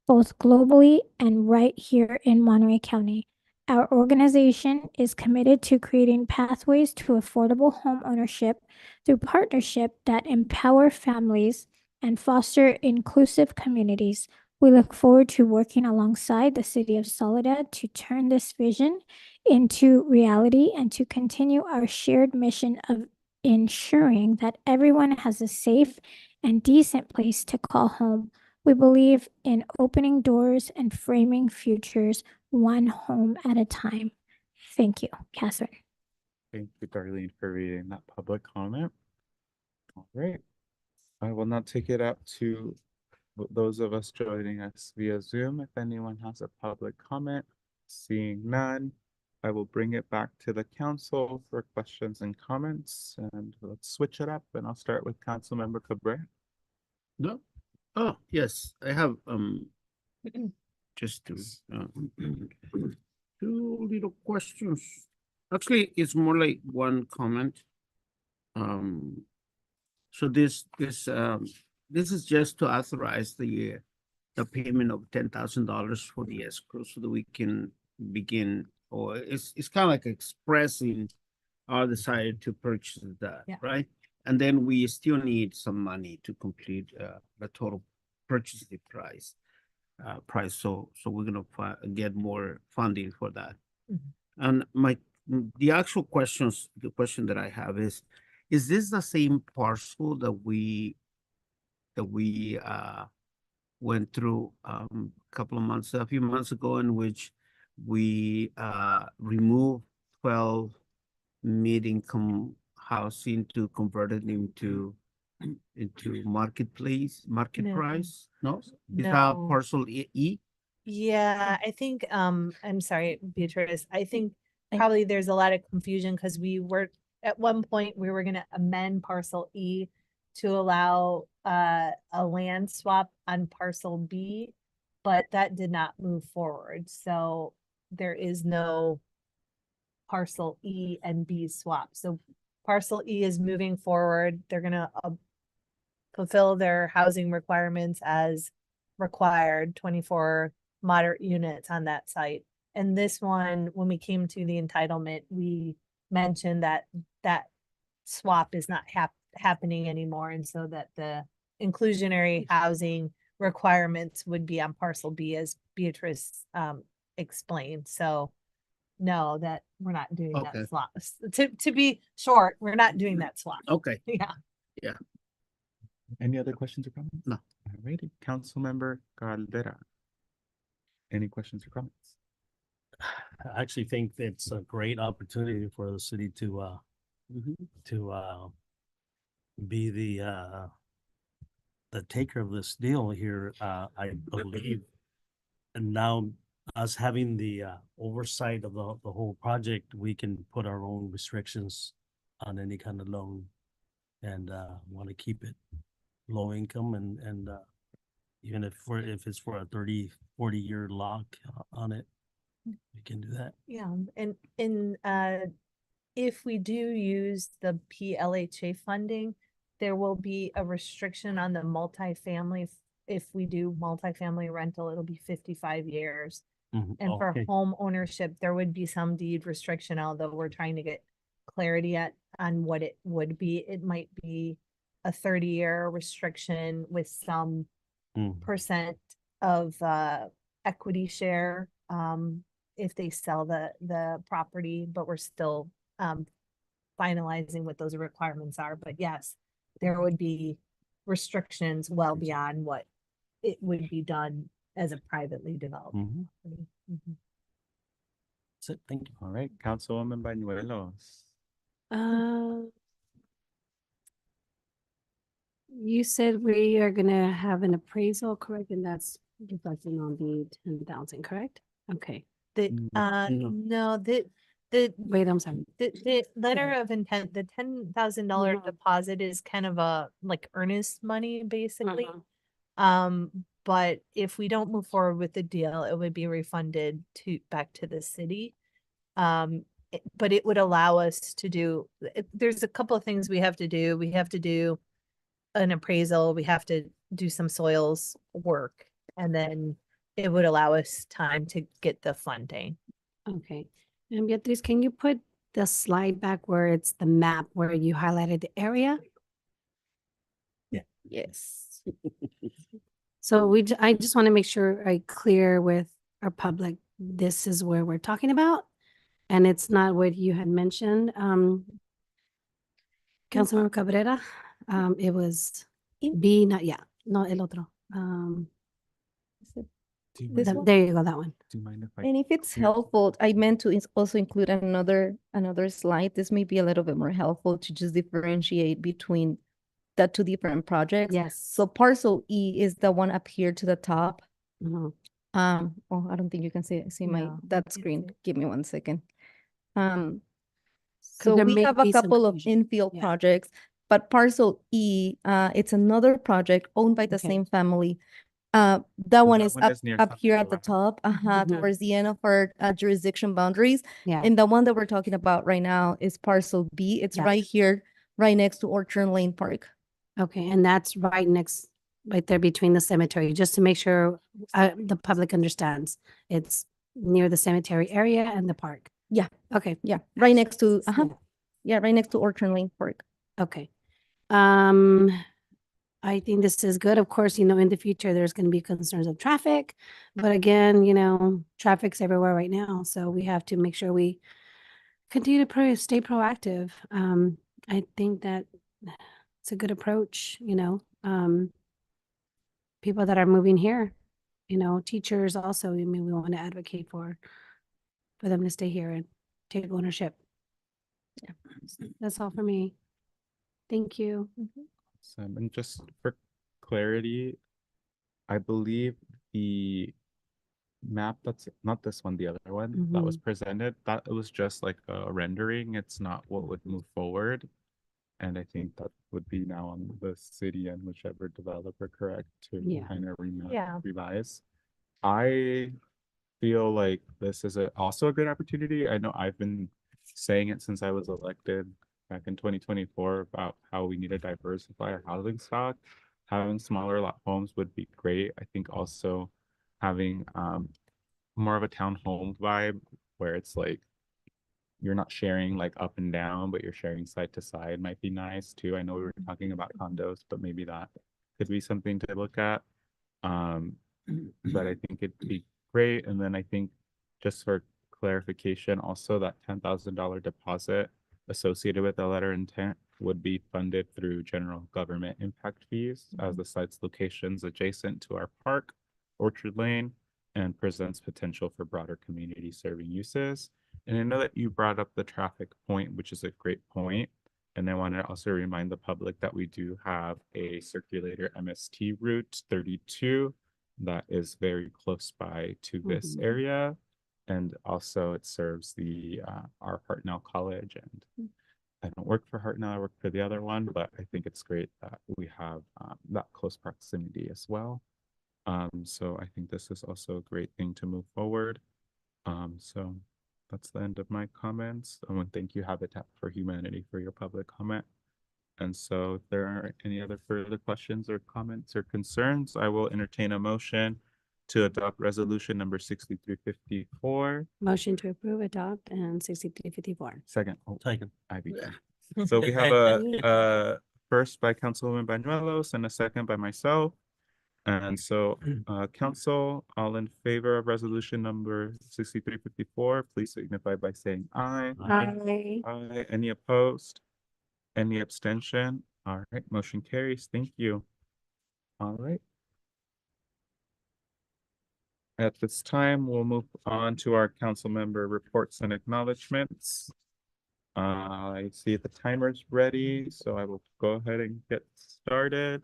E: both globally and right here in Monterey County. Our organization is committed to creating pathways to affordable home ownership through partnership that empower families and foster inclusive communities. We look forward to working alongside the City of Soledad to turn this vision into reality and to continue our shared mission of ensuring that everyone has a safe and decent place to call home. We believe in opening doors and framing futures one home at a time. Thank you, Catherine.
A: Thank you, Darlene, for reading that public comment. All right. I will now take it up to those of us joining us via Zoom. If anyone has a public comment, seeing none, I will bring it back to the council for questions and comments, and let's switch it up, and I'll start with Councilmember Cabrera.
N: No? Oh, yes, I have, just two little questions. Actually, it's more like one comment. So this is just to authorize the payment of $10,000 for the escrow so that we can begin, or it's kind of like expressing our desire to purchase that, right? And then we still need some money to complete the total purchase price. So we're gonna get more funding for that. And the actual the question that I have is this the same parcel that we went through a few months ago, in which we removed 12 mid-income housing to convert it into market
B: No.
N: price? No? Is that
B: No.
N: parcel E?
B: Yeah, I think, I'm sorry, Beatrice, I think probably there's a lot of confusion because at one point, we were gonna amend parcel E to allow a land swap on parcel B, but that did not move forward, so there is no parcel E and B swap. So parcel E is moving forward. They're gonna fulfill their housing requirements as required, 24 moderate units on that site. And this one, when we came to the entitlement, we mentioned that swap is not happening anymore, and so that the inclusionary housing requirements would be on parcel B, as Beatrice explained. So no, that we're not doing
N: Okay.
B: that swap. To be short, we're not doing that swap.
N: Okay.
B: Yeah.
N: Yeah.
A: Any other questions or comments?
N: No.
A: Alrighty, Councilmember Caldera. Any questions or comments?
M: I actually think it's a great opportunity for the city to be the taker of this deal here, I believe. And now us having the oversight of the whole project, we can put our own restrictions on any kind of loan, and want to keep it low income, and even if it's for a 30-40 year lock on it, You can do that.
B: Yeah, and if we do use the PLHA funding, there will be a restriction on the multifamily. If we do multifamily rental, it'll be 55 years.
M: Mhm,
B: And for
M: okay.
B: home ownership, there would be some deed restriction, although we're trying to get clarity on what it would be. It might be a 30-year restriction with some percent of equity share if they sell the property, but we're still finalizing what those requirements are. But yes, there would be restrictions well beyond what it would be done as a privately developed
M: Mhm.
B: property. Mhm.
M: That's it. Thank you.
A: All right, Councilwoman Bañuelos.
J: You said we are gonna have an appraisal, correct? And that's reflecting on the 10,000, correct? Okay.
B: The no, the
J: Wait, I'm sorry.
B: the letter of intent, the $10,000
J: Mhm.
B: deposit is kind of a like earnest money basically.
J: Mhm.
B: But if we don't move forward with the deal, it would be refunded back to the city. But it would allow us to do, there's a couple of things we have to do. We have to do an appraisal, we have to do some soils work, and then it would allow us time to get the funding.
J: Okay. And Beatriz, can you put the slide back where it's the map where you highlighted the area?
R: Yes.
J: So I just want to make sure I clear with our public, this is where we're talking about. And it's not what you had mentioned. Councilmember Cabrera, it was B, not, yeah, no, el otro.
R: This one?
J: There you go, that one.
A: Do you mind if I?
R: And if it's
A: clear-
R: helpful, I meant to also include another slide. This may be a little bit more helpful to just differentiate between the two different projects.
J: Yes.
R: So parcel E is the one up here to the top.
J: Mhm.
R: Oh, I don't think you can see my
B: No,
R: that
B: can't
R: screen.
B: see it.
R: Give me 1 second. So
J: there
R: we
J: may
R: have a
J: be some
R: couple of
J: confusion.
R: infill
J: Yeah.
R: projects, but parcel E, it's another project owned by the
J: Okay.
R: same family. That one
A: that
R: is
A: one
R: up
A: is near
R: here at the
A: Sakala.
R: top,
J: Mhm.
R: towards the end of our jurisdiction boundaries.
J: Yeah.
R: And the one that we're talking about right now is parcel B. It's
J: Yeah.
R: right here, right next to Orchard Lane Park.
J: Okay, and that's right there between the cemetery, just to make sure the public understands. It's near the cemetery area and the park.
R: Yeah,
J: Okay,
R: yeah, right next to,
J: Yeah.
R: yeah, right next to Orchard Lane Park.
J: okay. I think this is good. Of course, in the future, there's going to be concerns of traffic. But again, traffic's everywhere right now. So we have to make sure we continue to stay proactive. I think that it's a good approach, people that are moving here, teachers also, we want to advocate for them to stay here and take ownership.
R: Yeah.
J: That's all for me. Thank you.
A: And just for clarity, I believe the map that's not this one, the other one that was presented, that it was just like a rendering. It's not what would move forward. And I think that would be now on the city and whichever developer, correct, to
J: Yeah.
A: kind of
B: Yeah.
A: revise. I feel like this is also a good opportunity. I know I've been saying it since I was elected back in 2024 about how we need to diversify our housing stock. Having smaller lot homes would be great. I think also having more of a town home vibe where it's like you're not sharing like up and down, but you're sharing side to side might be nice too. I know we were talking about condos, but maybe that could be something to look at. But I think it'd be great. And then I think just for clarification, also that $10,000 deposit associated with the letter intent would be funded through general government impact fees as the site's locations adjacent to our park, Orchard Lane, and presents potential for broader community serving uses. And I know that you brought up the traffic point, which is a great point. And I want to also remind the public that we do have a circulator MST route 32 that is very close by to this area. And also it serves our Hartnell College, and I don't work for Hartnell, I work for the other one, but I think it's great that we have that close proximity as well. So I think this is also a great thing to move forward. So that's the end of my comments. I want to thank you, Habitat for Humanity, for your public comment. And so if there are any other further questions or comments or concerns, I will entertain a motion to adopt resolution number 6354.
J: Motion to approve, adopt, and 6354.
A: Second. Oh,
M: Second.
A: Ivy. So we have a first by Councilwoman Bañuelos and a second by myself. And so, council, all in favor of resolution number 6354, please signify by saying aye.
J: Aye.
A: Aye. Any opposed? Any abstention? All right, motion carries. Thank you. All right. At this time, we'll move on to our council member reports and acknowledgements. I see the timer's ready, so I will go ahead and get started.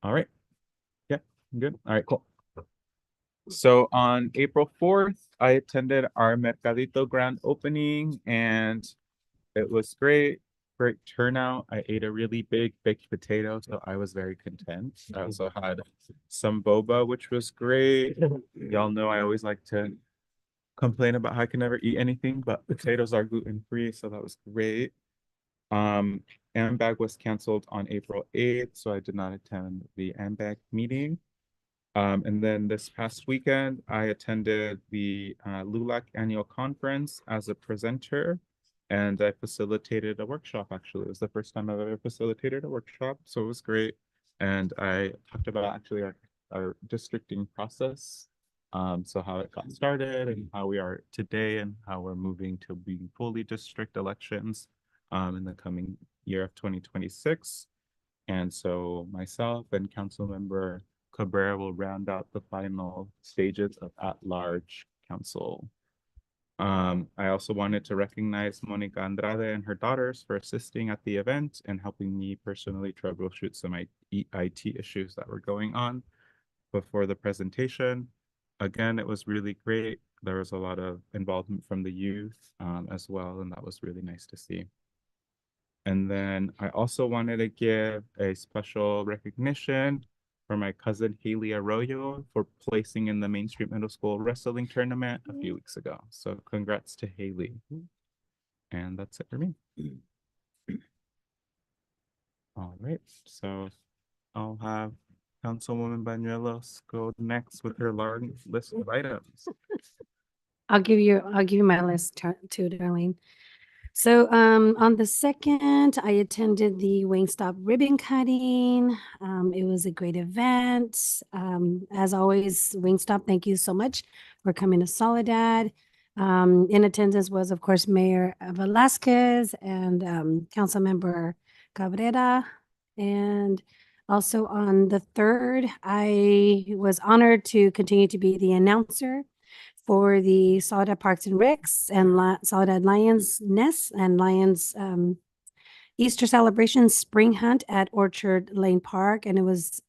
A: All right. Yeah, I'm good. All right, cool. So on April 4th, I attended our Mercadito grand opening and it was great turnout. I ate a really big baked potato, so I was very content. I also had some boba, which was great. Y'all know I always like to complain about how I can never eat anything, but potatoes are gluten-free, so that was great. AMBAG was canceled on April 8th, so I did not attend the AMBAG meeting. And then this past weekend, I attended the LULAC annual conference as a presenter, and I facilitated a workshop. Actually, it was the first time I've ever facilitated a workshop, so it was great. And I talked about actually our districting process, so how it got started and how we are today and how we're moving to being fully district elections in the coming year of 2026. And so myself and Councilmember Cabrera will round out the final stages of at-large council. I also wanted to recognize Monica Andrade and her daughters for assisting at the event and helping me personally troubleshoot some IT issues that were going on before the presentation. Again, it was really great. There was a lot of involvement from the youth as well, and that was really nice to see. And then I also wanted to give a special recognition for my cousin Haley Arroyo for placing in the Main Street Middle School wrestling tournament a few weeks ago. So congrats to Haley. And that's it for me. All right, so I'll have Councilwoman Bañuelos go next with her large list of items.
J: I'll give you my list too, Darlene. So on the 2nd, I attended the Wingstop ribbon cutting. It was a great event. As always, Wingstop, thank you so much for coming to Soledad. In attendance was, of course, Mayor Velasquez and Councilmember Cabrera. And also on the 3rd, I was honored to continue to be the announcer for the Soledad Parks and Recs and Soledad Lions Nest and Lions Easter celebration spring hunt at Orchard Lane Park. And it was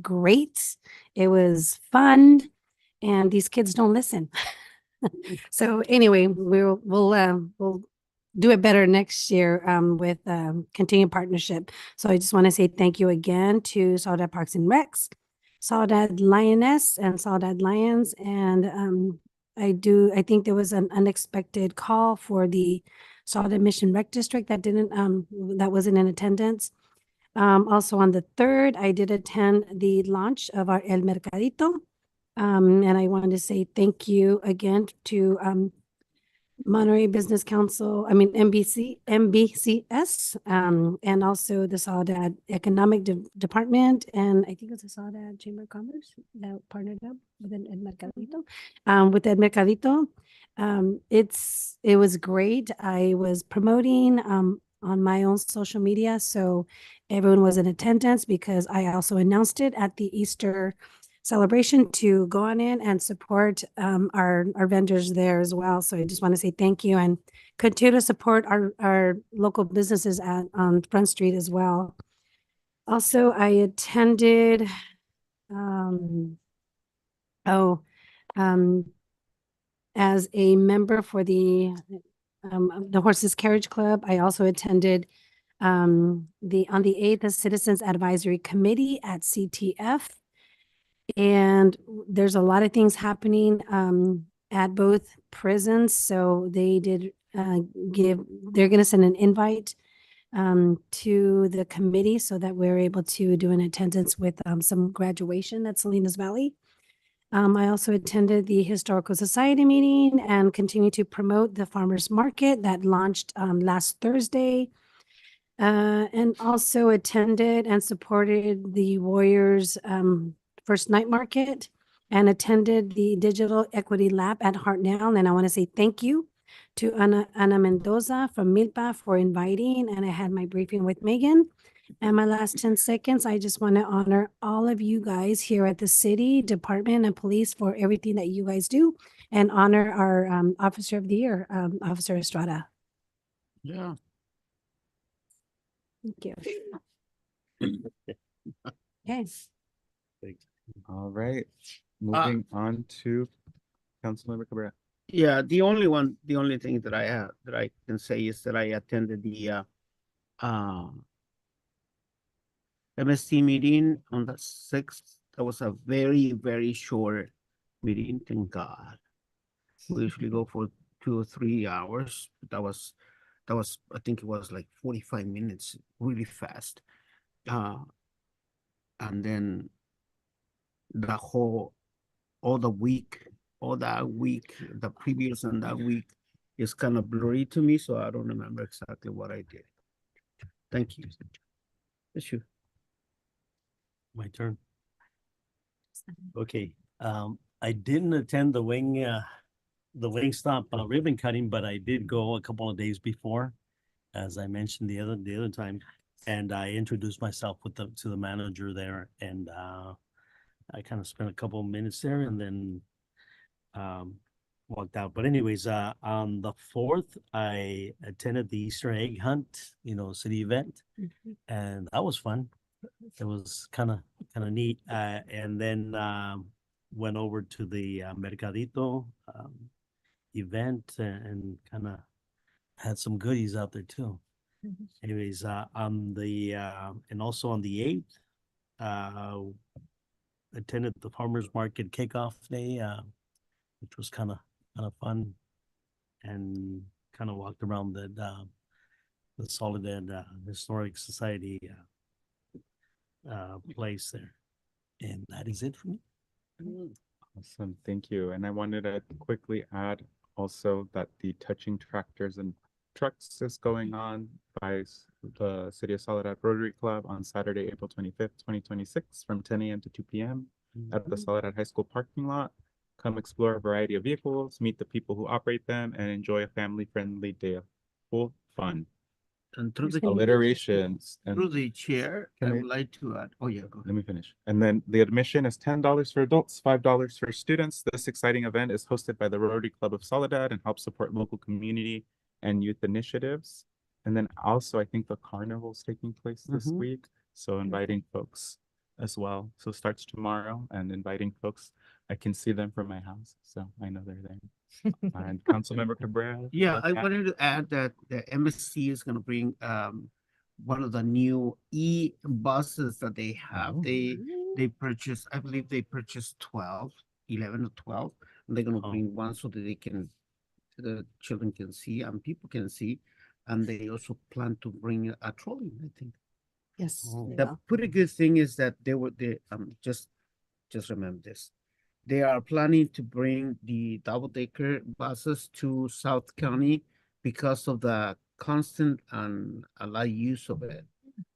J: great. It was fun. And these kids don't listen. So anyway, we'll do it better next year with continued partnership. So I just want to say thank you again to Soledad Parks and Recs, Soledad Lioness and Soledad Lions. And I think there was an unexpected call for the Soledad Mission Rec District that wasn't in attendance. Also on the 3rd, I did attend the launch of our El Mercadito. And I wanted to say thank you again to Monterey Business Council, MBCS, and also the Soledad Economic Department, and I think it's the Soledad Chamber of Commerce that partnered up with El Mercadito. With El Mercadito, it was great. I was promoting on my own social media, so everyone was in attendance because I also announced it at the Easter celebration to go on in and support our vendors there as well. So I just want to say thank you and continue to support our local businesses on Front Street as well. Also, I attended as a member for the Horses Carriage Club. I also attended on the 8th, the Citizens Advisory Committee at CTF. And there's a lot of things happening at both prisons. So they did they're going to send an invite to the committee so that we're able to do an attendance with some graduation at Salinas Valley. I also attended the Historical Society meeting and continue to promote the farmers market that launched last Thursday. And also attended and supported the Warriors first night market and attended the Digital Equity Lab at Hartnell. And I want to say thank you to Ana Mendoza from Milpa for inviting. And I had my briefing with Megan. And my last 10 seconds, I just want to honor all of you guys here at the city department and police for everything that you guys do and honor our Officer of the Year, Officer Estrada.
N: Yeah.
J: Thank you. Okay.
A: All right, moving on to Councilmember Cabrera.
N: Yeah, the only thing that I have that I can say is that I attended the MST meeting on the 6th. That was a very, very short meeting, thank God. We usually go for 2 or 3 hours. But that was I think it was like 45 minutes, really fast. And then all that week, the previous and that week is kind of blurry to me, so I don't remember exactly what I did. Thank you. That's you.
M: My turn. Okay, I didn't attend the Wingstop ribbon cutting, but I did go a couple of days before, as I mentioned the other time, and I introduced myself to the manager there, and I kind of spent a couple of minutes there and then walked out. But anyways, on the 4th, I attended the Easter egg hunt, city event, and that was fun. It was kind of neat. And then went over to the Mercadito event and kind of had some goodies out there too. Anyways, on the and also on the 8th, attended the farmers market kickoff day, which was kind of fun, and kind of walked around the Soledad Historic Society place there, and that is it for me.
A: Awesome, thank you. And I wanted to quickly add also that the Touching Tractors and Trucks is going on by the City of Soledad Rotary Club on Saturday, April 25th, 2026 from 10 a.m. to 2 p.m. at the Soledad High School parking lot. Come explore a variety of vehicles, meet the people who operate them, and enjoy a family-friendly day of full fun.
N: And through the
A: alliterations and
N: through the chair, I would like to add. Oh yeah, go ahead.
A: let me finish. And then the admission is $10 for adults, $5 for students. This exciting event is hosted by the Rotary Club of Soledad and helps support local community and youth initiatives. And then also, I think the carnival is taking place this week. So inviting folks as well. So it starts tomorrow, and inviting folks. I can see them from my house, so I know they're there. And Councilmember Cabrera.
N: Yeah, I wanted to add that the MSC is going to bring one of the new buses that they have. They purchased, I believe they purchased 11 or 12, and they're going to bring one so that the children can see and people can see, and they also plan to bring a trolley, I think.
J: Yes.
N: The pretty good thing is that they just remember this. They are planning to bring the double-decker buses to South County because of the constant and a lot use of it.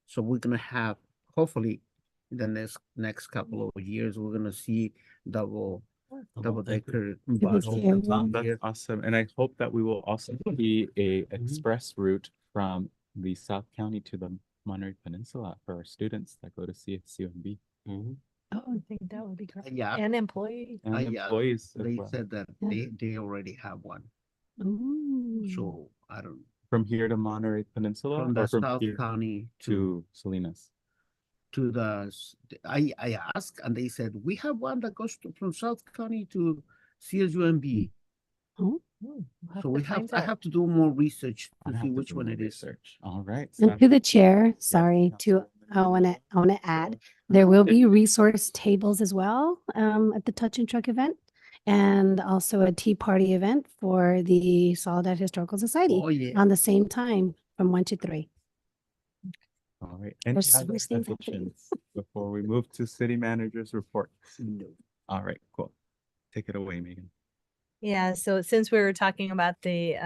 N: So we're gonna have, hopefully, in the next couple of years, we're gonna see double-decker buses.
A: That's awesome. And I hope that we will also see a express route from the South County to the Monterey Peninsula for our students that go to CFCUMB.
B: Oh, I think that would be great.
N: Yeah.
B: And employees.
A: And employees as
N: They
A: well.
N: said that they already have one.
B: Ooh.
N: So I don't.
A: From here to Monterey Peninsula,
N: From the
A: or from
N: South
A: here
N: County
A: to Salinas.
N: to I asked, and they said we have one that goes from South County to CSUMB. So I have to do more research to see which one it is.
A: All right.
J: And to the chair, sorry, to
S: I want to add, there will be resource tables as well at the Touch and Truck event, and also a tea party event for the Soledad Historical Society
N: Oh, yeah.
S: on the same time from 1 to 3.
A: All right.
S: There's
A: Any other
S: so many things happening.
A: additions before we move to city manager's reports? All right, cool. Take it away, Megan.
B: Yeah, so since we were talking about the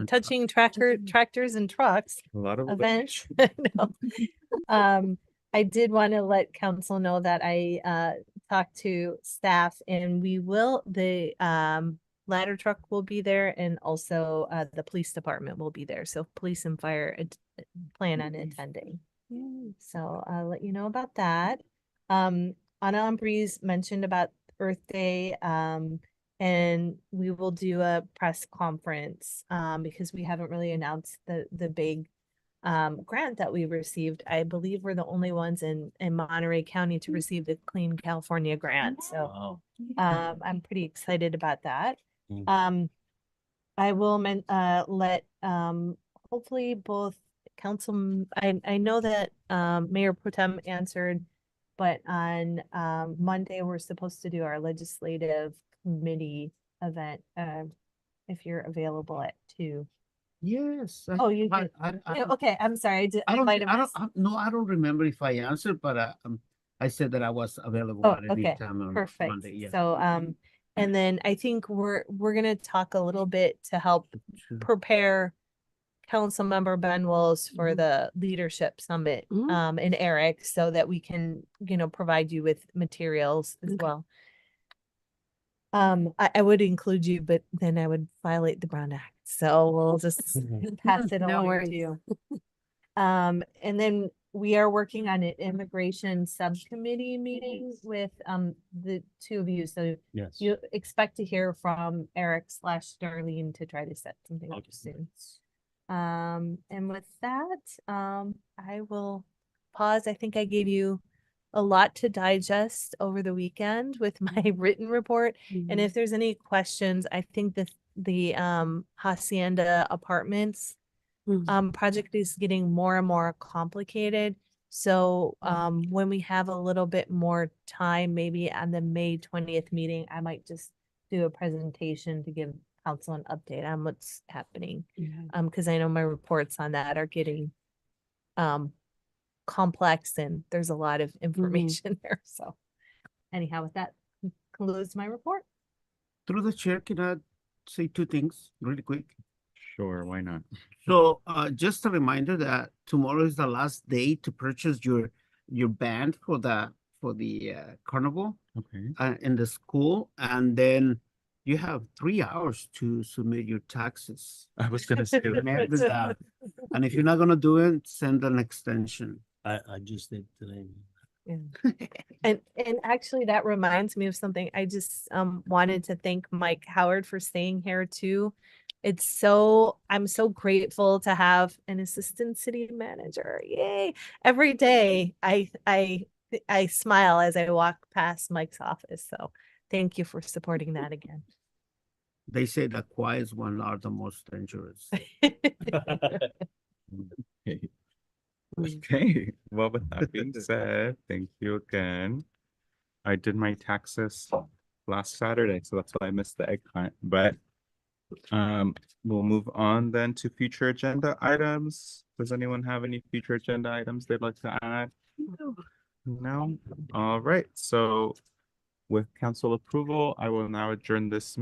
B: touching tractors and trucks
A: A lot of
B: event. No. I did want to let council know that I talked to staff, and the ladder truck will be there, and also the police department will be there. So police and fire plan on attending. So I'll let you know about that. Anna Ambreeze mentioned about Earth Day, and we will do a press conference because we haven't really announced the big grant that we received. I believe we're the only ones in Monterey County to receive the Clean California grant. So I'm pretty excited about that. I will let hopefully both council, I know that Mayor Pro Tem answered, but on Monday we're supposed to do our legislative committee event if you're available at 2.
N: Yes.
B: Oh, you did. Yeah, okay, I'm sorry. I might have missed.
N: No, I don't remember if I answered, but I said that I was available
B: Oh,
N: at any
B: okay,
N: time on
B: perfect.
N: Monday. Yeah.
B: So, and then I think we're gonna talk a little bit to help prepare Councilmember Ben Wills for the leadership summit, and Eric, so that we can, provide you with materials as well. I would include you, but then I would violate the Brown Act. So we'll just pass it
S: No
B: along
S: worries.
B: to you. And then we are working on an immigration subcommittee meeting with the 2 of you. So
M: Yes.
B: you expect to hear from Eric / Darlene to try to set something up soon. And with that, I will pause. I think I gave you a lot to digest over the weekend with my written report. And if there's any questions, I think the Hacienda Apartments project is getting more and more complicated. So when we have a little bit more time, maybe on the May 20th meeting, I might just do a presentation to give council an update on what's happening. Because I know my reports on that are getting complex, and there's a lot of information there. So anyhow, with that concludes my report.
N: Through the chair, can I say 2 things really quick?
A: Sure, why not?
N: So just a reminder that tomorrow is the last day to purchase your band for the carnival in the school, and then you have 3 hours to submit your taxes.
A: I was gonna say
N: Remember that. And if you're not gonna do it, send an extension.
M: I just did today.
B: And actually that reminds me of something. I just wanted to thank Mike Howard for staying here too. I'm so grateful to have an assistant city manager. Yay. Every day I smile as I walk past Mike's office. So thank you for supporting that again.
N: They say the quiet ones are the most dangerous.
A: Okay, well, with that being said, thank you again. I did my taxes last Saturday, so that's why I missed the egg hunt, but we'll move on then to future agenda items. Does anyone have any future agenda items they'd like to add? No? All right, so with council approval, I will now adjourn this